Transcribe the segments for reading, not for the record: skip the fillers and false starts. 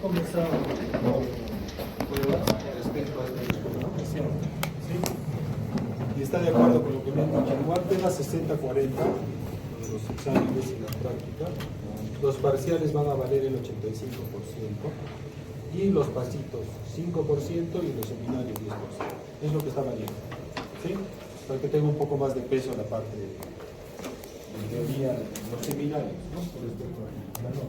comenzado pruebas respecto a esta información, ¿sí? Y está de acuerdo con lo que me han dicho. Igual tema 60-40, los exámenes y la práctica, los parciales van a valer el 85%, y los pasitos 5% y los seminarios 10%. Es lo que está valiendo, ¿sí? Para que tenga un poco más de peso la parte de teoría, los seminarios, ¿no? Por respecto a la nota.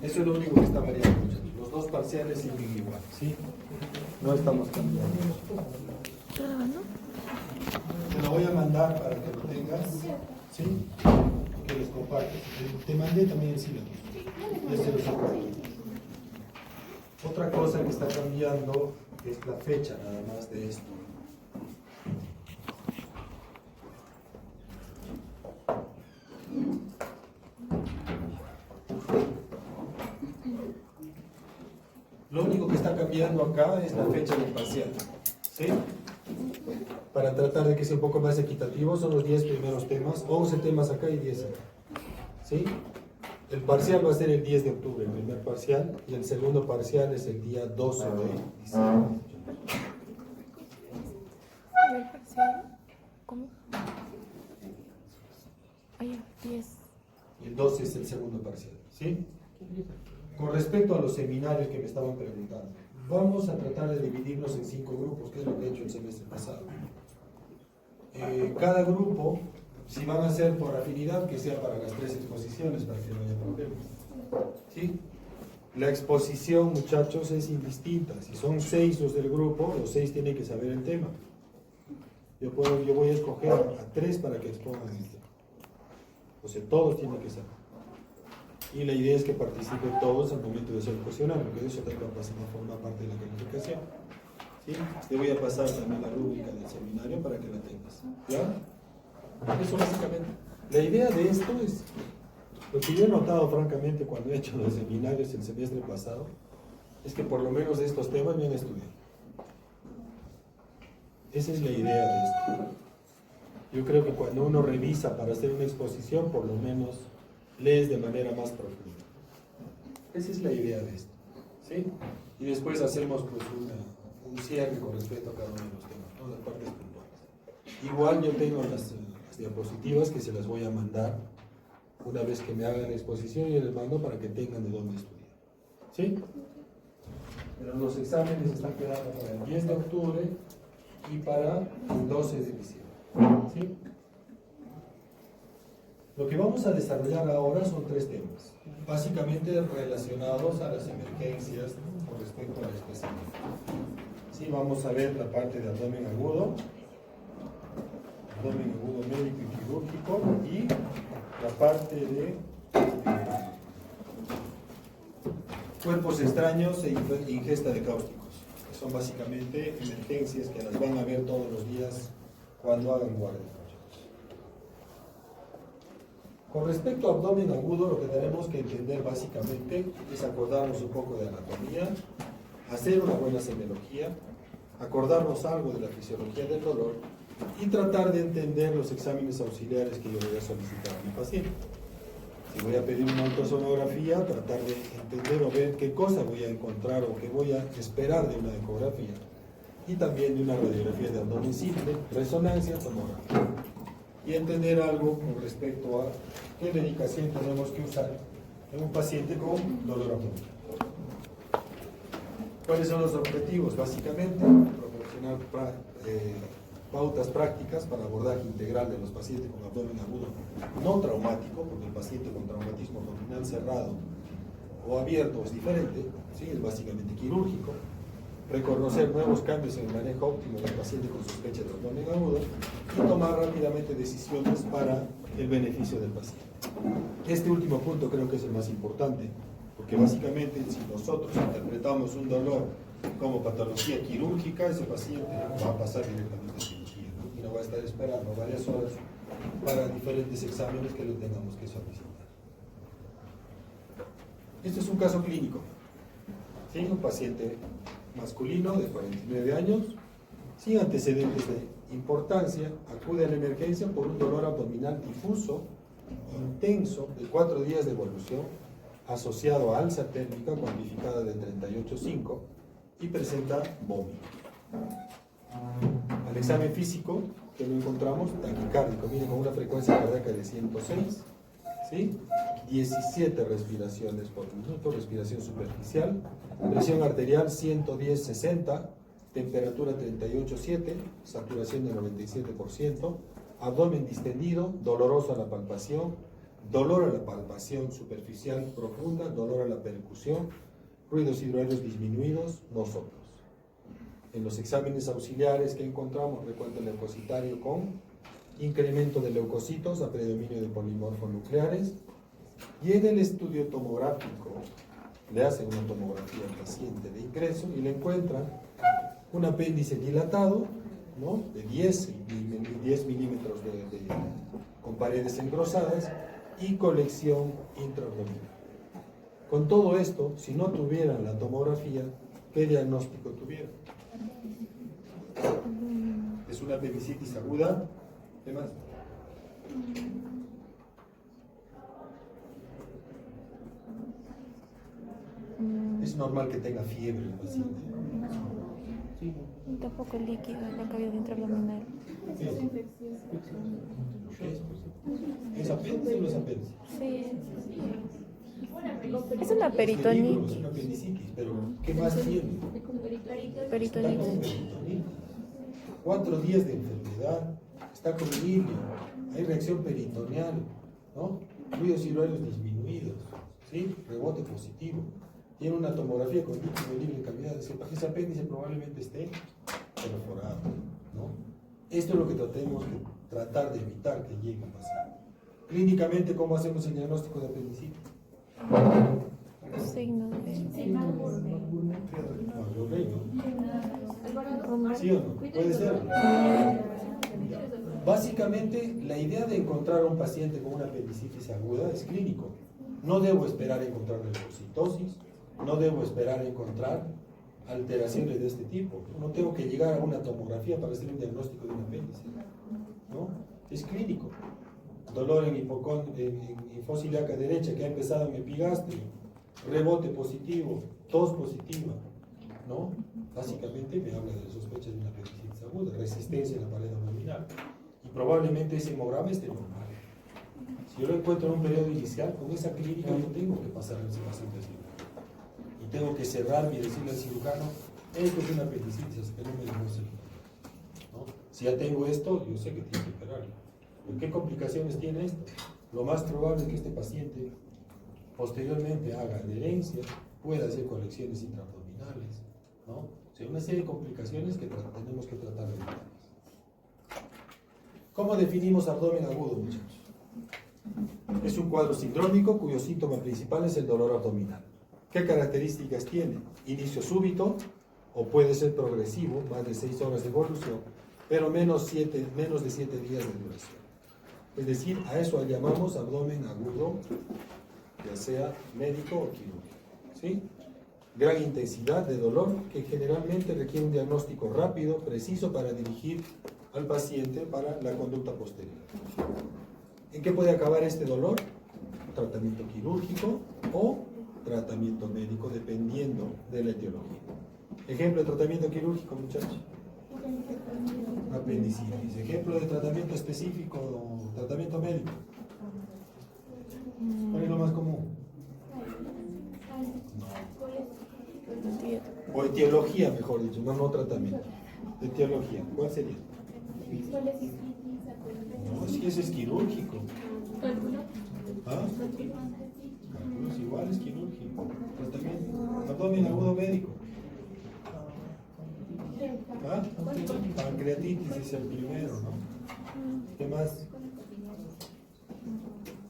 Eso es lo único que está variando, muchachos. Los dos parciales siguen igual, ¿sí? No estamos cambiando. Te lo voy a mandar para que lo tengas, ¿sí? Y que les compartas. Te mandé también el sílabo. Ya se los compartí. Otra cosa que está cambiando es la fecha nada más de esto. Lo único que está cambiando acá es la fecha del parcial, ¿sí? Para tratar de que sea un poco más equitativo, son los 10 primeros temas, 11 temas acá y 10 acá, ¿sí? El parcial va a ser el 10 de octubre, el primer parcial, y el segundo parcial es el día 12 de diciembre. ¿El parcial? ¿Cómo? Ay, 10. Y el 12 es el segundo parcial, ¿sí? Con respecto a los seminarios que me estaban preguntando, vamos a tratar de dividirnos en 5 grupos, que es lo que he hecho el semestre pasado. Cada grupo, si van a ser por afinidad, que sea para las 3 exposiciones, para que no haya problemas, ¿sí? La exposición, muchachos, es indistinta. Si son 6 los del grupo, los 6 tienen que saber el tema. Yo voy a escoger a 3 para que expongan el tema. O sea, todos tienen que saber. Y la idea es que participen todos al momento de hacer el cuestionario, porque eso también va a formar parte de la calificación, ¿sí? Te voy a pasar también la rúbrica del seminario para que la tengas, ¿ya? Eso básicamente. La idea de esto es, lo que yo he notado francamente cuando he hecho los seminarios el semestre pasado, es que por lo menos de estos temas me han estudiado. Esa es la idea de esto. Yo creo que cuando uno revisa para hacer una exposición, por lo menos lees de manera más profunda. Esa es la idea de esto, ¿sí? Y después hacemos pues un cierre con respecto a cada uno de los temas, ¿no? Las partes puntuales. Igual yo tengo las diapositivas que se las voy a mandar una vez que me hagan la exposición, y les mando para que tengan de dónde estudiar, ¿sí? Pero los exámenes están quedando para el 10 de octubre y para el 12 de diciembre, ¿sí? Lo que vamos a desarrollar ahora son 3 temas, básicamente relacionados a las emergencias con respecto a la especialidad. Sí, vamos a ver la parte de abdomen agudo médico y quirúrgico, y la parte de cuerpos extraños e ingesta de cáusticos, que son básicamente emergencias que las van a ver todos los días cuando hagan guardia. Con respecto a abdomen agudo, lo que tenemos que entender básicamente es acordarnos un poco de anatomía, hacer una buena semiología, acordarnos algo de la fisiología del dolor y tratar de entender los exámenes auxiliares que yo voy a solicitar a mi paciente. Si voy a pedir una ultrasonografía, tratar de entender o ver qué cosa voy a encontrar o qué voy a esperar de una ecografía, y también de una radiografía de abdomen simple, resonancia, tomografía. Y entender algo con respecto a qué medicación tenemos que usar en un paciente con dolor abdominal. ¿Cuáles son los objetivos? Básicamente, proporcionar pautas prácticas para abordaje integral de los pacientes con abdomen agudo no traumático, porque el paciente con traumatismo abdominal cerrado o abierto es diferente, ¿sí? Es básicamente quirúrgico. Reconocer nuevos cambios en el manejo óptimo del paciente con sospecha de abdomen agudo y tomar rápidamente decisiones para el beneficio del paciente. Este último punto creo que es el más importante, porque básicamente si nosotros interpretamos un dolor como patología quirúrgica, ese paciente va a pasar directamente a cirugía, ¿no? Y no va a estar esperando varias horas para diferentes exámenes que le tengamos que solicitar. Este es un caso clínico, ¿sí? Un paciente masculino de 49 años, sin antecedentes de importancia, acude a la emergencia por un dolor abdominal difuso, intenso, de 4 días de evolución, asociado a alza térmica cuantificada de 38,5 y presenta vómito. Al examen físico, que lo encontramos taquicárdico, mire, con una frecuencia cardíaca de 106, ¿sí? 17 respiraciones por minuto, respiración superficial, presión arterial 110/60, temperatura 38,7, saturación de 97%, abdomen distendido, doloroso a la palpación, dolor a la palpación superficial profunda, dolor a la percusión, ruidos hidroaéreos disminuidos, no soplos. En los exámenes auxiliares que encontramos, recuento leucocitario con incremento de leucocitos a predominio de polimorfonucleares, y en el estudio tomográfico le hacen una tomografía al paciente de ingreso y le encuentran un apéndice dilatado, ¿no?, de 10 milímetros con paredes engrosadas y colección intraabdominal. Con todo esto, si no tuvieran la tomografía, ¿qué diagnóstico tuvieran? Es una apendicitis aguda. ¿Qué más? Es normal que tenga fiebre el paciente. Tampoco líquido, la cavidad intraabdominal. ¿Es apéndice o no es apéndice? Sí. Es una Es peritonitis. una apendicitis, pero ¿qué más tiene? Peritonitis. Peritonitis. 4 días de enfermedad, está con lilia, hay reacción peritoneal, ¿no? Ruidos hidroaéreos disminuidos, ¿sí? Rebote positivo. Tiene una tomografía con líquido libre en cavidad, ese apéndice probablemente esté perforado, ¿no? Esto es lo que tratemos de tratar de evitar que llegue a pasar. Clínicamente, ¿cómo hacemos el diagnóstico de apendicitis? Signos de... ¿Sí o no? Puede ser. Básicamente, la idea de encontrar a un paciente con una apendicitis aguda es clínico. No debo esperar a encontrar leucocitosis, no debo esperar a encontrar alteraciones de este tipo. No tengo que llegar a una tomografía para hacer un diagnóstico de un apéndice, ¿no? Es clínico. Dolor en hipófisis ilíaca derecha que ha empezado en epigastrio, rebote positivo, tos positiva, ¿no? Básicamente me habla de la sospecha de una apendicitis aguda, resistencia en la pared abdominal, y probablemente ese hemograma esté normal. Si yo lo encuentro en un periodo inicial, con esa clínica yo tengo que pasar a ese paciente cirujano. Y tengo que cerrarme y decirle al cirujano, esto es una apendicitis, hasta que no me demuestre, ¿no? Si ya tengo esto, yo sé que tengo que operarlo. ¿Qué complicaciones tiene esto? Lo más probable es que este paciente posteriormente haga adherencia, pueda hacer colecciones intraabdominales, ¿no? O sea, una serie de complicaciones que tenemos que tratar de evitar. ¿Cómo definimos abdomen agudo, muchachos? Es un cuadro sindrómico cuyo síntoma principal es el dolor abdominal. ¿Qué características tiene? Inicio súbito, o puede ser progresivo, más de 6 horas de evolución, pero menos de 7 días de duración. Es decir, a eso llamamos abdomen agudo, ya sea médico o quirúrgico, ¿sí? Gran intensidad de dolor que generalmente requiere un diagnóstico rápido, preciso para dirigir al paciente para la conducta posterior. ¿En qué puede acabar este dolor? Tratamiento quirúrgico o tratamiento médico, dependiendo de la etiología. Ejemplo de tratamiento quirúrgico, muchachos. Apendicitis. Ejemplo de tratamiento específico, tratamiento médico. ¿Cuál es lo más común? No. O etiología, mejor dicho, no tratamiento. Etiología, ¿cuál sería? No, si ese es quirúrgico. ¿Ah? Cálculos igual es quirúrgico. Tratamiento. Abdomen agudo médico. ¿Ah? Pancreatitis es el primero, ¿no? ¿Qué más?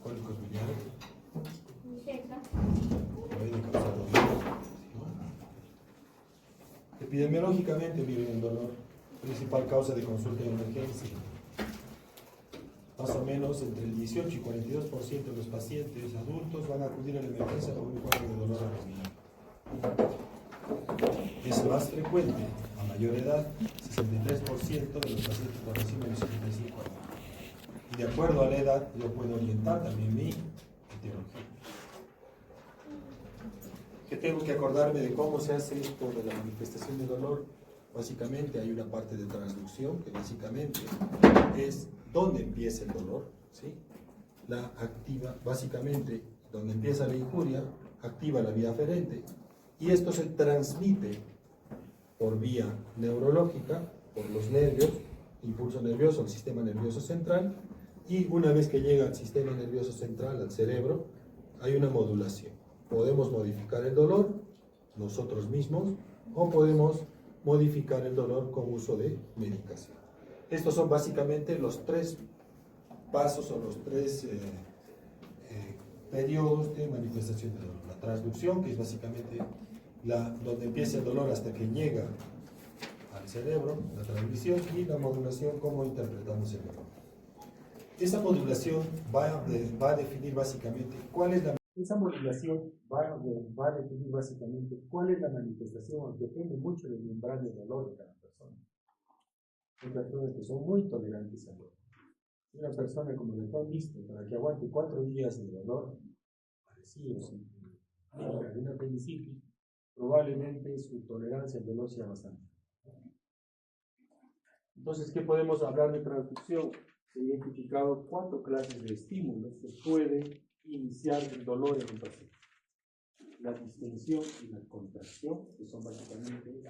Cólicos biliares. Puede causar dolor, ¿no? Epidemiológicamente, miren el dolor. Principal causa de consulta de emergencia. Más o menos entre el 18 y 42% de los pacientes adultos van a acudir a la emergencia por un cuadro de dolor abdominal. Es más frecuente a mayor edad, 63% de los pacientes por encima de los 75 años. Y de acuerdo a la edad, yo puedo orientar también mi etiología. que tengo que acordarme de cómo se hace esto de la manifestación de dolor. Básicamente hay una parte de transducción que básicamente es dónde empieza el dolor, ¿sí? La activa, básicamente, donde empieza la injuria, activa la vía aferente y esto se transmite por vía neurológica, por los nervios, impulso nervioso al sistema nervioso central, y una vez que llega al sistema nervioso central, al cerebro, hay una modulación. Podemos modificar el dolor nosotros mismos o podemos modificar el dolor con uso de medicación. Estos son básicamente los tres pasos o los tres periodos de manifestación de dolor. La transducción, que es básicamente donde empieza el dolor hasta que llega al cerebro, la transmisión, y la modulación, cómo interpretamos el dolor. Esa modulación va a definir básicamente cuál es la manifestación, depende mucho del umbral de dolor de cada persona. Hay personas que son muy tolerantes al dolor. Una persona como la que han visto, para que aguante 4 días de dolor, parecido de una apendicitis, probablemente su tolerancia al dolor sea bastante. Entonces, ¿qué podemos hablar de transducción? Se han identificado 4 clases de estímulos que pueden iniciar el dolor en un paciente. La distensión y la contracción, que son básicamente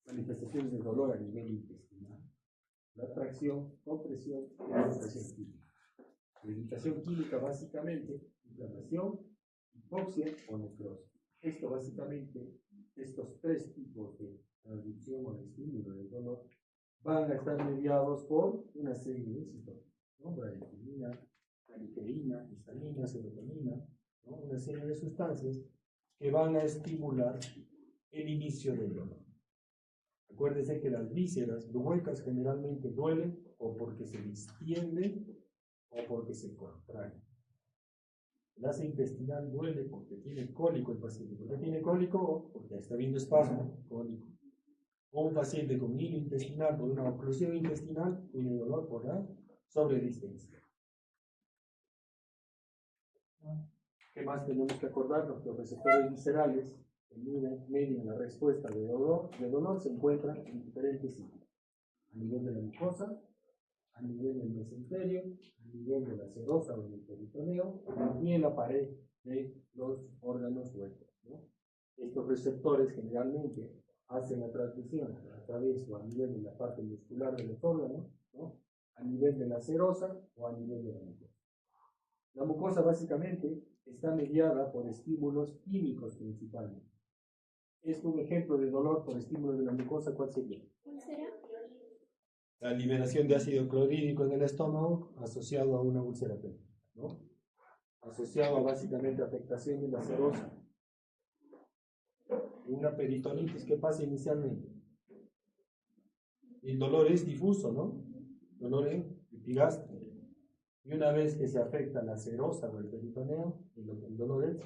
manifestaciones de dolor a nivel intestinal. La tracción, compresión y la irritación química. La irritación química, básicamente, inflamación, hipoxia o necrosis. Esto básicamente, estos 3 tipos de transducción o de estímulo del dolor van a estar mediados por una serie de citoquinas, ¿no? Bradykinin, caliquerina, histamina, serotonina, ¿no? Una serie de sustancias que van a estimular el inicio del dolor. Acuérdense que las vísceras huecas generalmente duelen o porque se distienden o porque se contraen. El asa intestinal duele porque tiene cólico el paciente. ¿Por qué tiene cólico? Porque está viendo espasmo, cólico. O un paciente con hilo intestinal por una oclusión intestinal tiene dolor por la sobredistensión. ¿Qué más tenemos que acordarnos? Los receptores viscerales que miden la respuesta de dolor se encuentran en diferentes sitios. A nivel de la mucosa, a nivel del mesenterio, a nivel de la serosa o del peritoneo y en la pared de los órganos huecos, ¿no? Estos receptores generalmente hacen la transmisión a través o a nivel de la parte muscular de los órganos, ¿no? A nivel de la serosa o a nivel de la mucosa. La mucosa básicamente está mediada por estímulos químicos principalmente. Es un ejemplo de dolor por estímulo de la mucosa, ¿cuál sería? La liberación de ácido clorhídrico en el estómago asociado a una úlcera pélvica, ¿no? Asociado a básicamente afectación de la serosa. Una peritonitis, ¿qué pasa inicialmente? El dolor es difuso, ¿no? Dolor epigastrio. Y una vez que se afecta la serosa o el peritoneo, el dolor es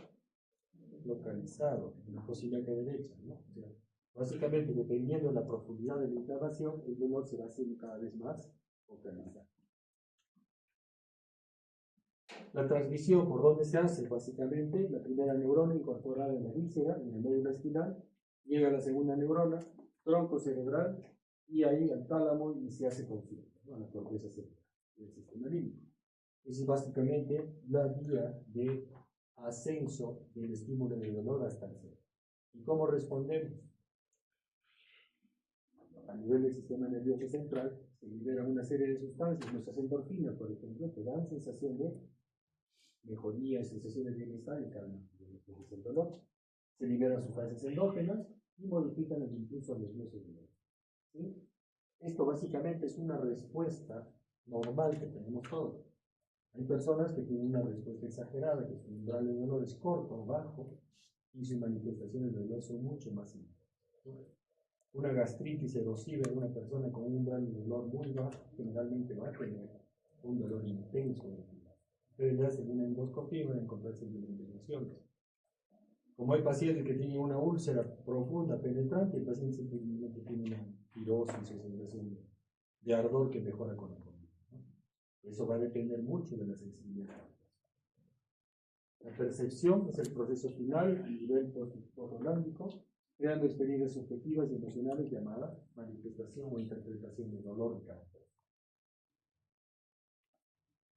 localizado en la cocíliaca derecha, ¿no? O sea, básicamente, dependiendo de la profundidad de la inflamación, el dolor se va haciendo cada vez más localizado. La transmisión, ¿por dónde se hace? Básicamente, la primera neurona incorporada en la víscera, en la médula espinal, llega a la segunda neurona, tronco cerebral, y ahí al tálamo y se hace consumo, ¿no? A la corteza cerebral del sistema límbico. Esa es básicamente la vía de ascenso del estímulo del dolor hasta el cerebro. ¿Y cómo respondemos? A nivel del sistema nervioso central se liberan una serie de sustancias, nuestras endorfinas, por ejemplo, que dan sensación de mejoría, sensación de bienestar y calma del dolor. Se liberan sustancias endógenas y modifican el impulso nervioso del dolor. ¿Sí? Esto básicamente es una respuesta normal que tenemos todos. Hay personas que tienen una respuesta exagerada, que su umbral de dolor es corto o bajo, y sus manifestaciones de dolor son mucho más importantes. Una gastritis erosiva en una persona con un umbral de dolor muy bajo generalmente va a tener un dolor intenso. Ustedes le hacen una endoscopia y van a encontrar simplemente lesiones. Como hay pacientes que tienen una úlcera profunda, penetrante, el paciente simplemente tiene una pirosis o sensación de ardor que mejora con la comida, ¿no? Eso va a depender mucho de la sensibilidad. La percepción es el proceso final a nivel postolámbico, creando experiencias subjetivas y emocionales llamadas manifestación o interpretación de dolor.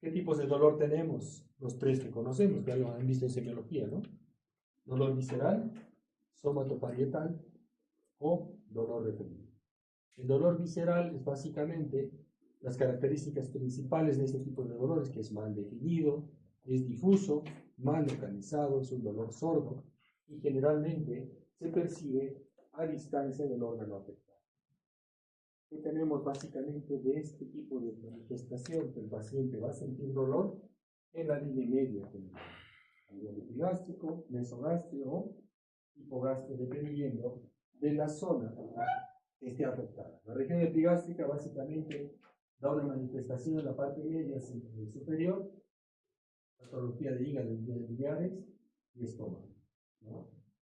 ¿Qué tipos de dolor tenemos? Los tres que conocemos, que ya lo han visto en semiología, ¿no? Dolor visceral, somatoparietal o dolor referido. El dolor visceral es básicamente las características principales de este tipo de dolores, que es mal definido, es difuso, mal localizado, es un dolor sordo y generalmente se percibe a distancia del órgano afectado. ¿Qué tenemos básicamente de este tipo de manifestación? Que el paciente va a sentir dolor en la línea media, a nivel epigástrico, mesogástrico o hipogástrico, dependiendo de la zona que esté afectada. La región epigástrica básicamente da una manifestación en la parte media superior, patología de hígado, de biliares y estómago, ¿no?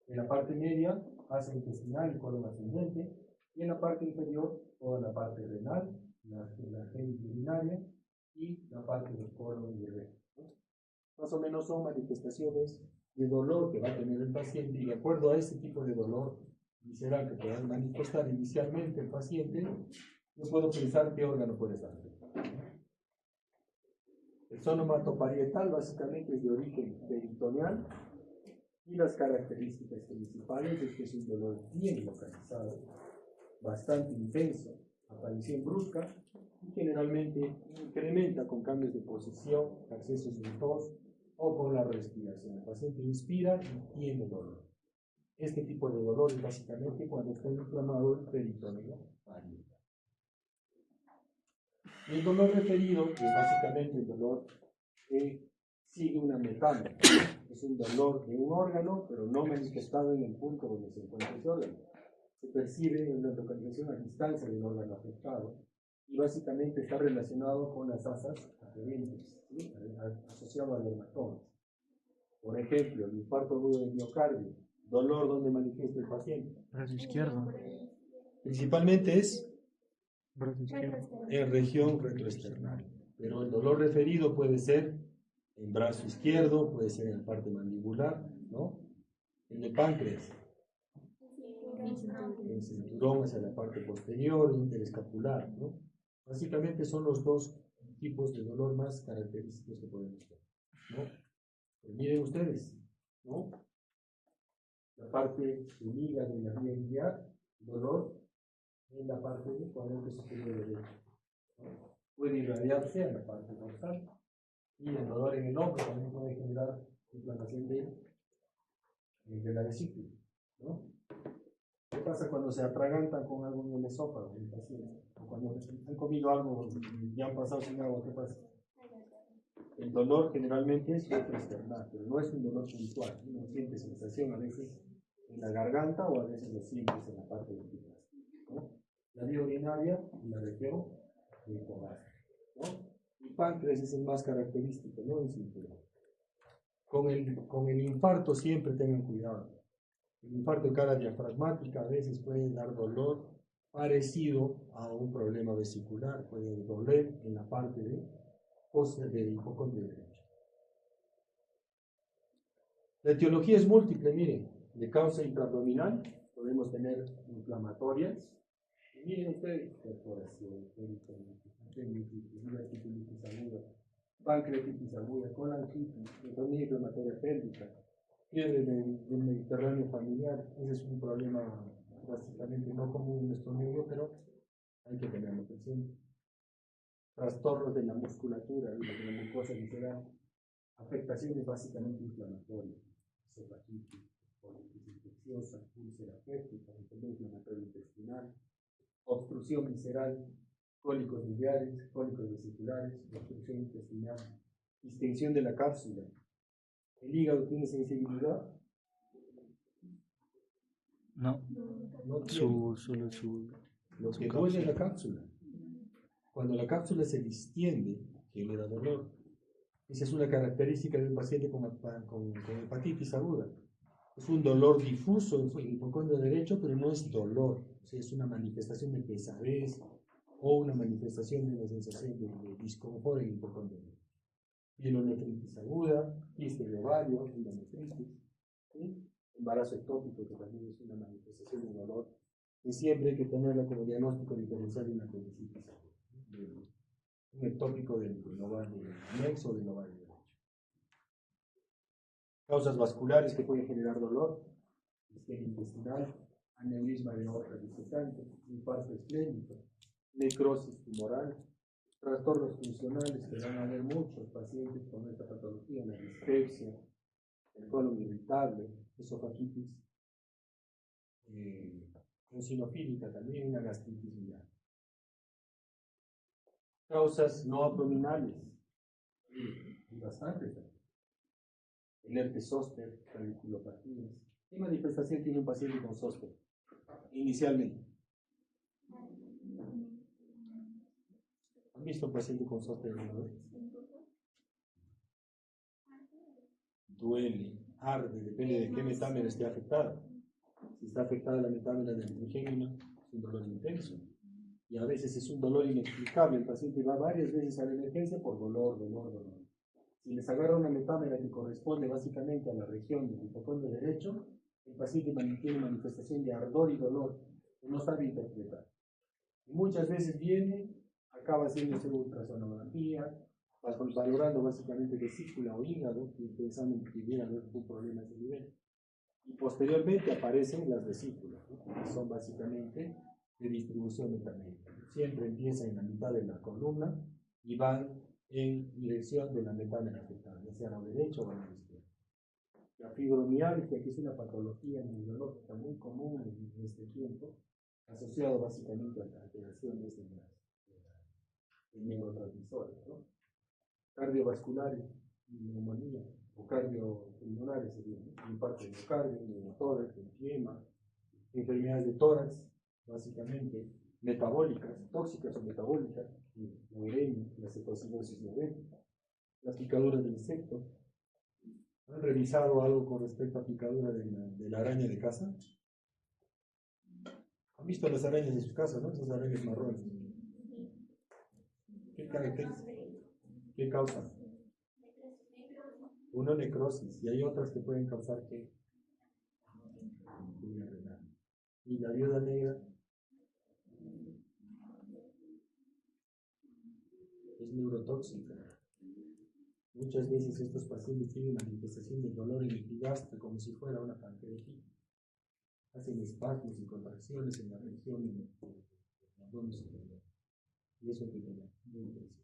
En la parte media, asa intestinal y colon ascendente, y en la parte inferior, toda la parte renal, la génesis urinaria y la parte del colon y del recto, ¿no? Más o menos son manifestaciones de dolor que va a tener el paciente, y de acuerdo a ese tipo de dolor visceral que pueda manifestar inicialmente el paciente, yo puedo pensar qué órgano puede estar afectado. El somatoparietal básicamente es de origen peritoneal y las características principales es que es un dolor bien localizado, bastante intenso, aparición brusca y generalmente incrementa con cambios de posición, accesos de tos o con la respiración. El paciente inspira y tiene dolor. Este tipo de dolor es básicamente cuando está inflamado el peritoneo parietal. Y el dolor referido es básicamente el dolor que sigue una metáfora. Es un dolor de un órgano, pero no manifestado en el punto donde se encuentra ese órgano. Se percibe en la localización a distancia del órgano afectado y básicamente está relacionado con las asas adherentes, ¿sí? Asociado al dermatoma. Por ejemplo, el infarto agudo de miocardio, dolor donde manifiesta el paciente. Brazo izquierdo. Principalmente es Brazo izquierdo. en región retroesternal, pero el dolor referido puede ser en brazo izquierdo, puede ser en la parte mandibular, ¿no? En el páncreas, en el cinturón hacia la parte posterior, interescapular, ¿no? Básicamente son los dos tipos de dolor más característicos que podemos tener, ¿no? Pero miren ustedes, ¿no? La parte del hígado y la vía biliar, dolor en la parte del cuadrante superior derecho, ¿no? Puede irradiarse a la parte dorsal y el dolor en el hombro también puede generar inflamación de la vesícula, ¿no? ¿Qué pasa cuando se atragantan con algo en el esófago del paciente? O cuando han comido algo y ya han pasado sin agua, ¿qué pasa? El dolor generalmente es retroesternal, pero no es un dolor puntual. Uno siente sensación a veces en la garganta o a veces lo sientes en la parte del pito, ¿no? La vía urinaria y la región hipogástrica, ¿no? Y páncreas es el más característico, ¿no? El cinturón. Con el infarto siempre tengan cuidado. El infarto de cara diafragmática a veces puede dar dolor parecido a un problema vesicular, puede doler en la parte del hipocondrio derecho. La etiología es múltiple, miren, de causa intraabdominal, podemos tener inflamatorias, y miren ustedes, perforación, apendicitis, diverticulitis aguda, pancreatitis aguda, colangitis, enfermedad inflamatoria pélvica, fiebre del Mediterráneo familiar. Ese es un problema básicamente no común en nuestro medio, pero hay que tenerlo presente. Trastornos de la musculatura, de la mucosa visceral, afectaciones básicamente inflamatorias, esofagititis, colitis infecciosa, úlcera péptica, enfermedad inflamatoria intestinal, obstrucción visceral, cólicos biliares, cólicos vesiculares, obstrucción intestinal, distensión de la cápsula. ¿El hígado tiene sensibilidad? No, No tiene. solo su. Lo que duele es la cápsula. Cuando la cápsula se distiende, genera dolor. Esa es una característica de un paciente con hepatitis aguda. Es un dolor difuso en el hipocondrio derecho, pero no es dolor. O sea, es una manifestación de pesadez o una manifestación de una sensación de disconfort en el hipocondrio derecho. pielonefritis aguda, quiste de ovario, endometritis, ¿sí? Embarazo ectópico, que también es una manifestación de dolor, y siempre hay que tenerlo como diagnóstico diferencial de una apendicitis, un ectópico del ovario anexo o del ovario derecho. Causas vasculares que pueden generar dolor: isquemia intestinal, aneurisma de aorta disecante, infarto esplénico, necrosis tumoral, trastornos funcionales que van a haber muchos pacientes con esta patología: la dispepsia, el colon irritable, esofagitis eosinofílica, también una gastritis biliar. Causas no abdominales, y bastantes. El herpes zóster, radiculopatías. ¿Qué manifestación tiene un paciente con zóster inicialmente? ¿Han visto un paciente con zóster alguna vez? Duele, arde, depende de qué metámera esté afectada. Si está afectada la metámera del trigémino, es un dolor intenso. Y a veces es un dolor inexplicable. El paciente va varias veces a la emergencia por dolor. Si les agarra una metámera que corresponde básicamente a la región del hipocondrio derecho, el paciente tiene manifestación de ardor y dolor que no sabe interpretar. Y muchas veces viene, acaba haciéndose ultrasonografía, valorando básicamente vesícula o hígado, y pensando en que pudiera haber algún problema de nivel. Y posteriormente aparecen las vesículas, ¿no? Que son básicamente de distribución metamérica. Siempre empiezan en la mitad de la columna y van en dirección de la metámera afectada, ya sea a lo derecho o a lo izquierdo. La fibromialgia, que es una patología neurológica muy común en este tiempo, asociado básicamente a la alteración de neurotransmisores, ¿no? Cardiovasculares, neumonía, o cardiopulmonares, infarto de miocardio, neumotórax, enfisema, enfermedades de tórax, básicamente metabólicas, tóxicas o metabólicas, la uremia, la cetocidosis diabética, las picaduras de insectos. ¿Han revisado algo con respecto a picadura de la araña de casa? ¿Han visto las arañas de su casa, no? Esas arañas marrones. ¿Qué características? ¿Qué causan? Una necrosis, y hay otras que pueden causar ¿qué? Y la viuda negra es neurotóxica. Muchas veces estos pacientes tienen manifestación de dolor en el epigastrio como si fuera una pancreatitis. Hacen espasmos y contracciones en la región del abdomen superior. Y eso hay que tener muy interesante.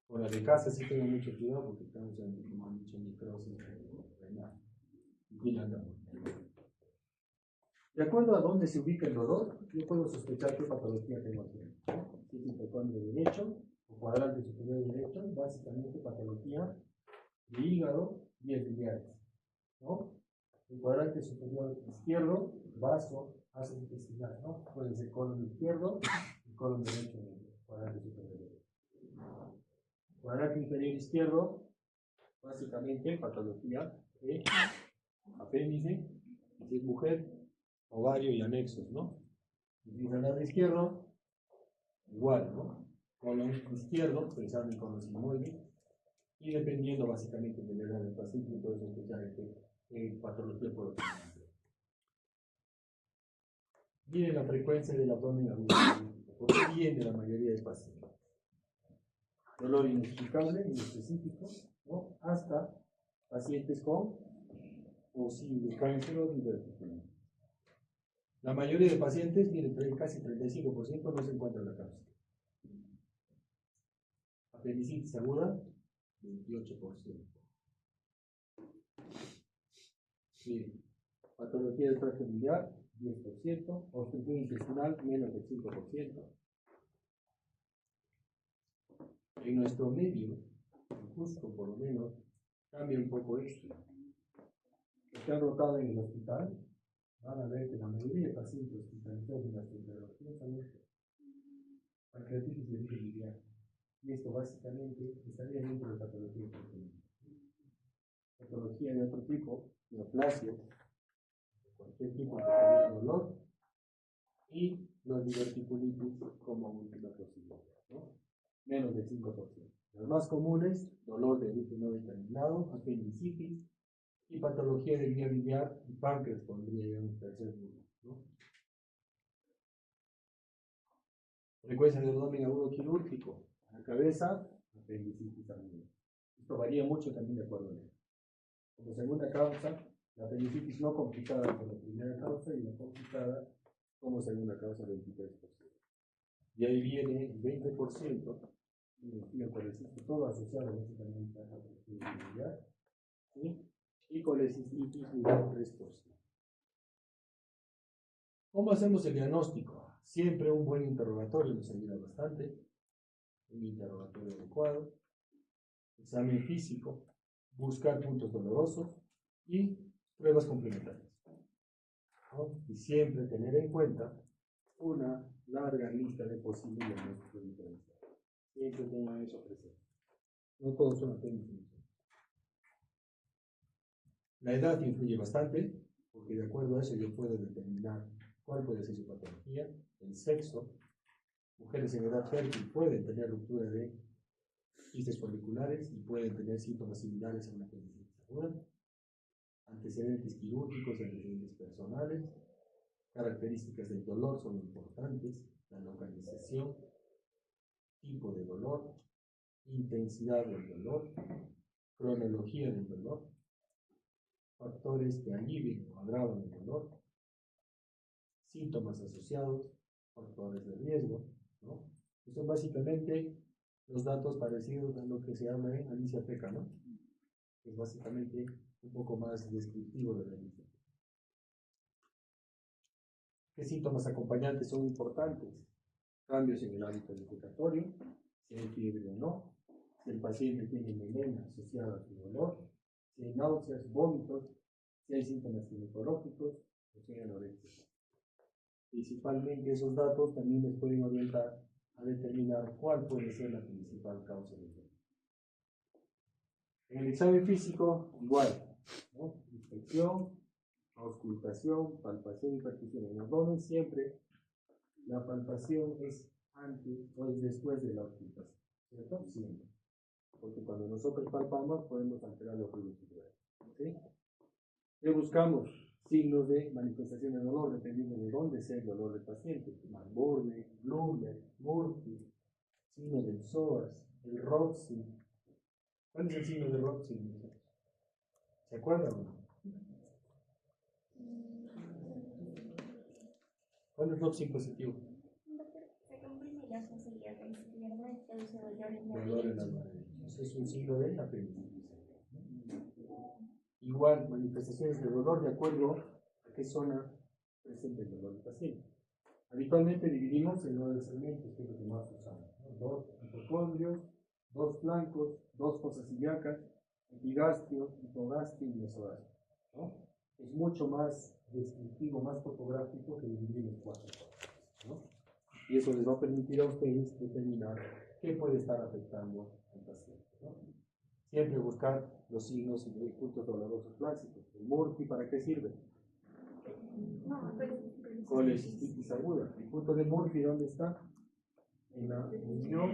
Con la de casa sí tengo mucho cuidado porque causan, como han dicho, necrosis renal. Y de acuerdo a dónde se ubica el dolor, yo puedo sospechar qué patología tengo aquí. Si es hipocondrio derecho o cuadrante superior derecho, básicamente patología de hígado y biliares, ¿no? El cuadrante superior izquierdo, vaso, ácido intestinal, ¿no? Puede ser colon izquierdo y colon derecho del cuadrante superior derecho. Cuadrante inferior izquierdo, básicamente patología de apéndice, si es mujer, ovario y anexos, ¿no? Y el lado izquierdo, igual, ¿no? Colon izquierdo, pensando en colon sigmoide, y dependiendo básicamente de la edad del paciente, puede sospechar que patología puede tener. Miren la frecuencia del abdomen agudo, ¿por qué viene la mayoría de pacientes? Dolor inexplicable, inespecífico, ¿no? Hasta pacientes con posible cáncer o diverticulitis. La mayoría de pacientes, miren, casi 35% no se encuentra la causa. Apendicitis aguda, 28%. Miren, patología del tracto biliar, 10%, obstrucción intestinal, menos del 5%. En nuestro medio, en Cusco por lo menos, cambia un poco esto. Los que han rotado en el hospital van a ver que la mayoría de pacientes hospitalizados en gastroenterología son pancreatitis de origen biliar. Y esto básicamente estaría dentro de patología intestinal. Patología de otro tipo, neoplasias, cualquier tipo de dolor, y los diverticulitis como última posibilidad, ¿no? Menos del 5%. Las más comunes, dolor de origen no determinado, apendicitis y patología de vía biliar y páncreas pondría yo en el tercer grupo, ¿no? Frecuencia de abdomen agudo quirúrgico, a la cabeza, apendicitis también. Esto varía mucho también de acuerdo a él. Como segunda causa, la apendicitis no complicada por la primera causa y la complicada como segunda causa 23%. Y ahí viene el 20%, y el colecistoma, todo asociado básicamente a la flexibilidad, ¿sí? Y colecistitis nivel 3%. ¿Cómo hacemos el diagnóstico? Siempre un buen interrogatorio nos ayuda bastante, un interrogatorio adecuado, examen físico, buscar puntos dolorosos y pruebas complementarias, ¿no? Y siempre tener en cuenta una larga lista de posibles diagnósticos diferenciales. Siempre tengan eso presente. No todos son apéndices. La edad influye bastante, porque de acuerdo a eso yo puedo determinar cuál puede ser su patología. El sexo, mujeres en edad fértil pueden tener ruptura de quistes folliculares y pueden tener síntomas similares a una apendicitis aguda. Antecedentes quirúrgicos y antecedentes personales. Características del dolor son importantes, la localización, tipo de dolor, intensidad del dolor, cronología del dolor, factores que alivien o agravan el dolor, síntomas asociados, factores de riesgo, ¿no? Estos son básicamente los datos parecidos a lo que se llama en Alicia Peca, ¿no? Es básicamente un poco más descriptivo de la Alicia. ¿Qué síntomas acompañantes son importantes? Cambios en el hábito respiratorio, si hay fiebre o no, si el paciente tiene melena asociada a su dolor, si hay náuseas, vómitos, si hay síntomas ginecológicos o si hay anorexia. Principalmente esos datos también les pueden orientar a determinar cuál puede ser la principal causa del dolor. En el examen físico, igual, ¿no? Inspección, auscultación, palpación y percusión. En el abdomen siempre la palpación es antes o es después de la auscultación, ¿cierto? Siempre. Porque cuando nosotros palpamos podemos alterar los fluidos circulares. ¿Sí? ¿Qué buscamos? Signos de manifestación de dolor, dependiendo de dónde sea el dolor del paciente. Malborde, Blumberg, Murphy, signo del psoas, el Roxy. ¿Cuál es el signo de Roxy? ¿Se acuerdan o no? ¿Cuál es Roxy positivo? Dolor en las manos. Eso es un signo de apendicitis. Igual, manifestaciones de dolor de acuerdo a qué zona presenta el dolor del paciente. Habitualmente dividimos en 9 segmentos, que es lo que más usamos, ¿no? 2 hipocondrios, 2 flancos, 2 fosas ilíacas, epigastrio, hipogastrio y mesogastrio, ¿no? Es mucho más descriptivo, más fotográfico que dividir en 4 partes, ¿no? Y eso les va a permitir a ustedes determinar qué puede estar afectando al paciente, ¿no? Siempre buscar los signos y los puntos dolorosos clásicos. ¿El Murphy para qué sirve? Colecistitis aguda. ¿El punto de Murphy dónde está? En la unión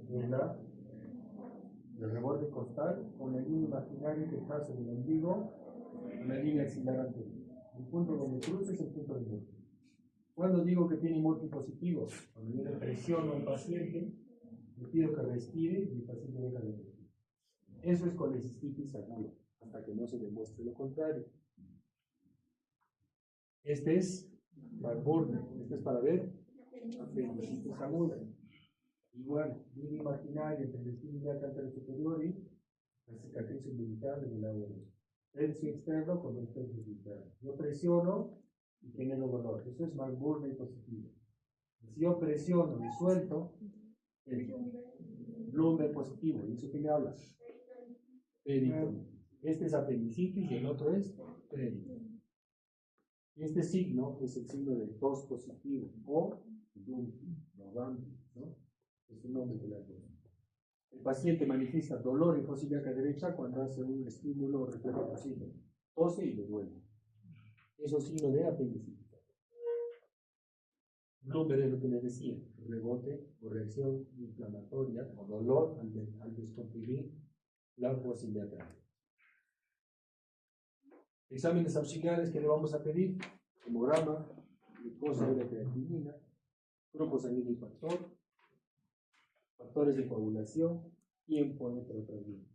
del reborde costal con la línea imaginaria que pasa del ombligo con la línea axilar anterior. El punto donde cruza es el punto de Murphy. Cuando digo que tiene Murphy positivo, cuando yo le presiono al paciente, le pido que respire y el paciente deja de respirar. Eso es colecistitis aguda, hasta que no se demuestre lo contrario. Este es Malburne, este es para ver apendicitis aguda. Igual, línea imaginaria entre el espino ilíaco superior y la cicatriz umbilical en el lado derecho. Tercio externo con los tercios internos. Yo presiono y genero dolor. Eso es Malburne positivo. Si yo presiono y suelto, el Blumberg positivo. ¿Y eso qué me habla? Peritonitis. Este es apendicitis y el otro es peritonitis. Y este signo es el signo del tos positivo o Blumberg, ¿no? Es el nombre que le da. El paciente manifiesta dolor en fosa ilíaca derecha cuando hace un estímulo reflejo posible. Tose y le duele. Eso es signo de apendicitis. Bloomer es lo que les decía, rebote o reacción inflamatoria o dolor al descomprimir la fósila de atrás. Exámenes auxiliares que le vamos a pedir: hemograma, glucosa y la creatinina, grupo sanguíneo y factor, factores de coagulación, tiempo de tratamiento.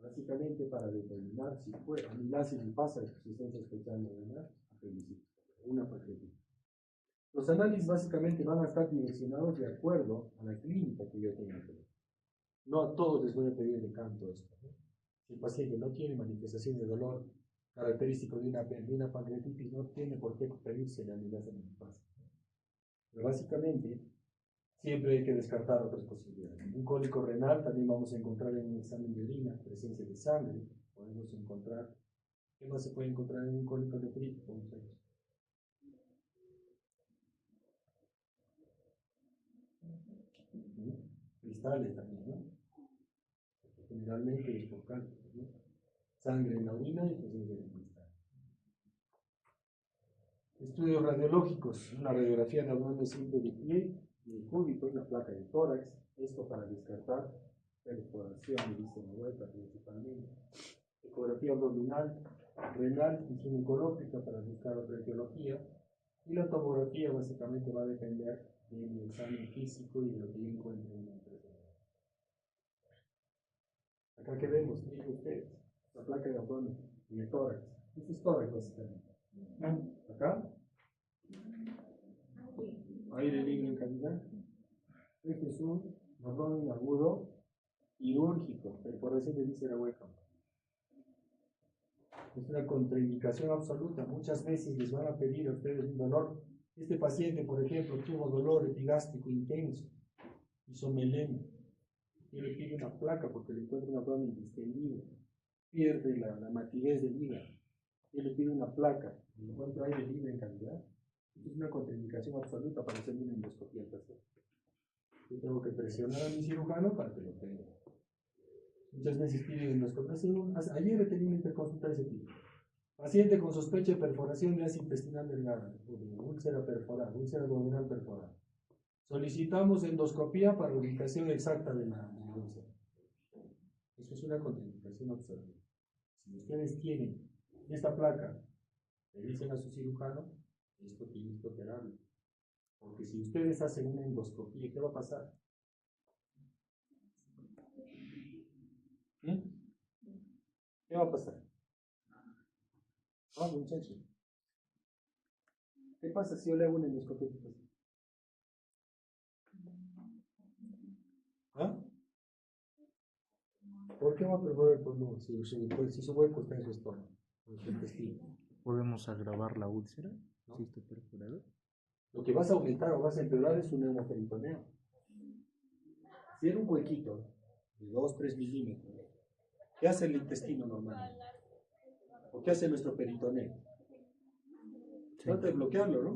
Básicamente para determinar si fue amilasis y pasa si están sospechando de una apendicitis, una pancreatitis. Los análisis básicamente van a estar direccionados de acuerdo a la clínica que yo tenga. No a todos les voy a pedir de canto esto, ¿no? Si el paciente no tiene manifestación de dolor característico de una pancreatitis, no tiene por qué pedirse la amilasis anipasa. Pero básicamente, siempre hay que descartar otras posibilidades. Un cólico renal también vamos a encontrar en un examen de orina, presencia de sangre. Podemos encontrar, ¿qué más se puede encontrar en un cólico nefrítico? Cristales también, ¿no? Generalmente es focal, ¿no? Sangre en la orina y presencia de cristal. Estudios radiológicos: una radiografía de abdomen simple de pie, de cúbito, una placa de tórax, esto para descartar perforación de víscera hueca principalmente. Ecografía abdominal, renal y ginecológica para buscar otra etiología. Y la tomografía básicamente va a depender del examen físico y de lo que yo encuentre en la empresa. Acá que vemos, miren ustedes, la placa de abdomen y el tórax. Este es tórax básicamente. Acá, aire libre en cavidad. Este es un abdomen agudo quirúrgico, perforación de víscera hueca. Es una contraindicación absoluta. Muchas veces les van a pedir a ustedes un dolor. Este paciente, por ejemplo, tuvo dolor epigástrico intenso, hizo melena. Yo le pido una placa porque le encuentro un abdomen distendido, pierde la matidez del hígado. Yo le pido una placa, le encuentro aire libre en cavidad. Es una contraindicación absoluta para hacer una endoscopía al paciente. Yo tengo que presionar a mi cirujano para que lo tenga. Muchas veces piden endoscopia. Ayer he tenido una interconsulta de ese tipo. Paciente con sospecha de perforación de asa intestinal delgada, úlcera perforada, úlcera abdominal perforada. Solicitamos endoscopía para la ubicación exacta de la úlcera. Eso es una contraindicación absoluta. Si ustedes tienen esta placa, le dicen a su cirujano, esto tiene que operarlo. Porque si ustedes hacen una endoscopía, ¿qué va a pasar? ¿Qué va a pasar? Muchachos. ¿Qué pasa si yo le hago una endoscopía? ¿Por qué va a perforar el pulmón si su hueco está en su estómago, en su intestino? ¿Podemos agravar la úlcera? ¿No? Si está perforado. Lo que vas a aumentar o vas a empeorar es un neumoperitoneo. Si era un huequito de 2-3 milímetros, ¿qué hace el intestino normal? ¿O qué hace nuestro peritoneo? Trata de bloquearlo, ¿no?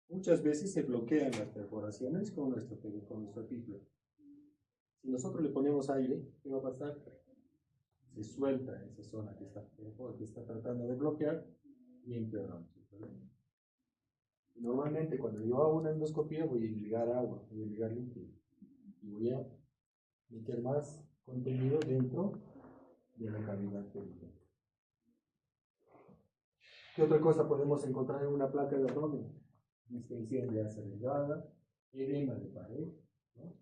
Muchas veces se bloquean las perforaciones con nuestro epíflomo. Si nosotros le ponemos aire, ¿qué va a pasar? Se suelta esa zona que está tratando de bloquear y empeoramos el problema. Normalmente cuando yo hago una endoscopía voy a irrigar agua, voy a irrigar líquido y voy a meter más contenido dentro de la cavidad peritoneal. ¿Qué otra cosa podemos encontrar en una placa de abdomen? Distensión de asa delgada, edema de pared, ¿no?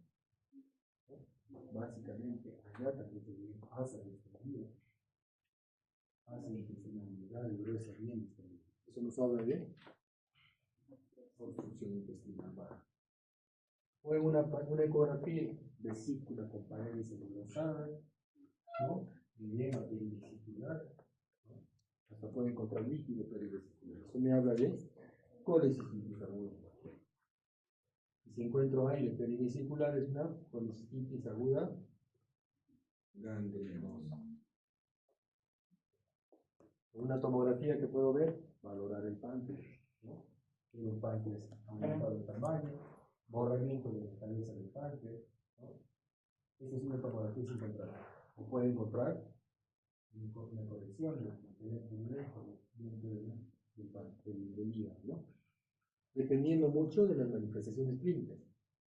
Básicamente, allá también tenemos asa distendida, asa intestinal gruesa bien distendida. Eso nos habla de obstrucción intestinal baja. O en una ecografía, vesícula con paredes engrosadas, ¿no? Edema perivesicular, ¿no? Hasta puede encontrar líquido perivesicular. Eso me habla de colecistitis aguda. Y si encuentro aire perivesicular, es una colecistitis aguda gangrenosa. Una tomografía que puedo ver, valorar el páncreas, ¿no? Tiene un páncreas aumentado de tamaño, borramiento de la cabeza del páncreas, ¿no? Esta es una tomografía sin encontrar. O puede encontrar una corrección del hígado, ¿no? dependiendo mucho de las manifestaciones clínicas.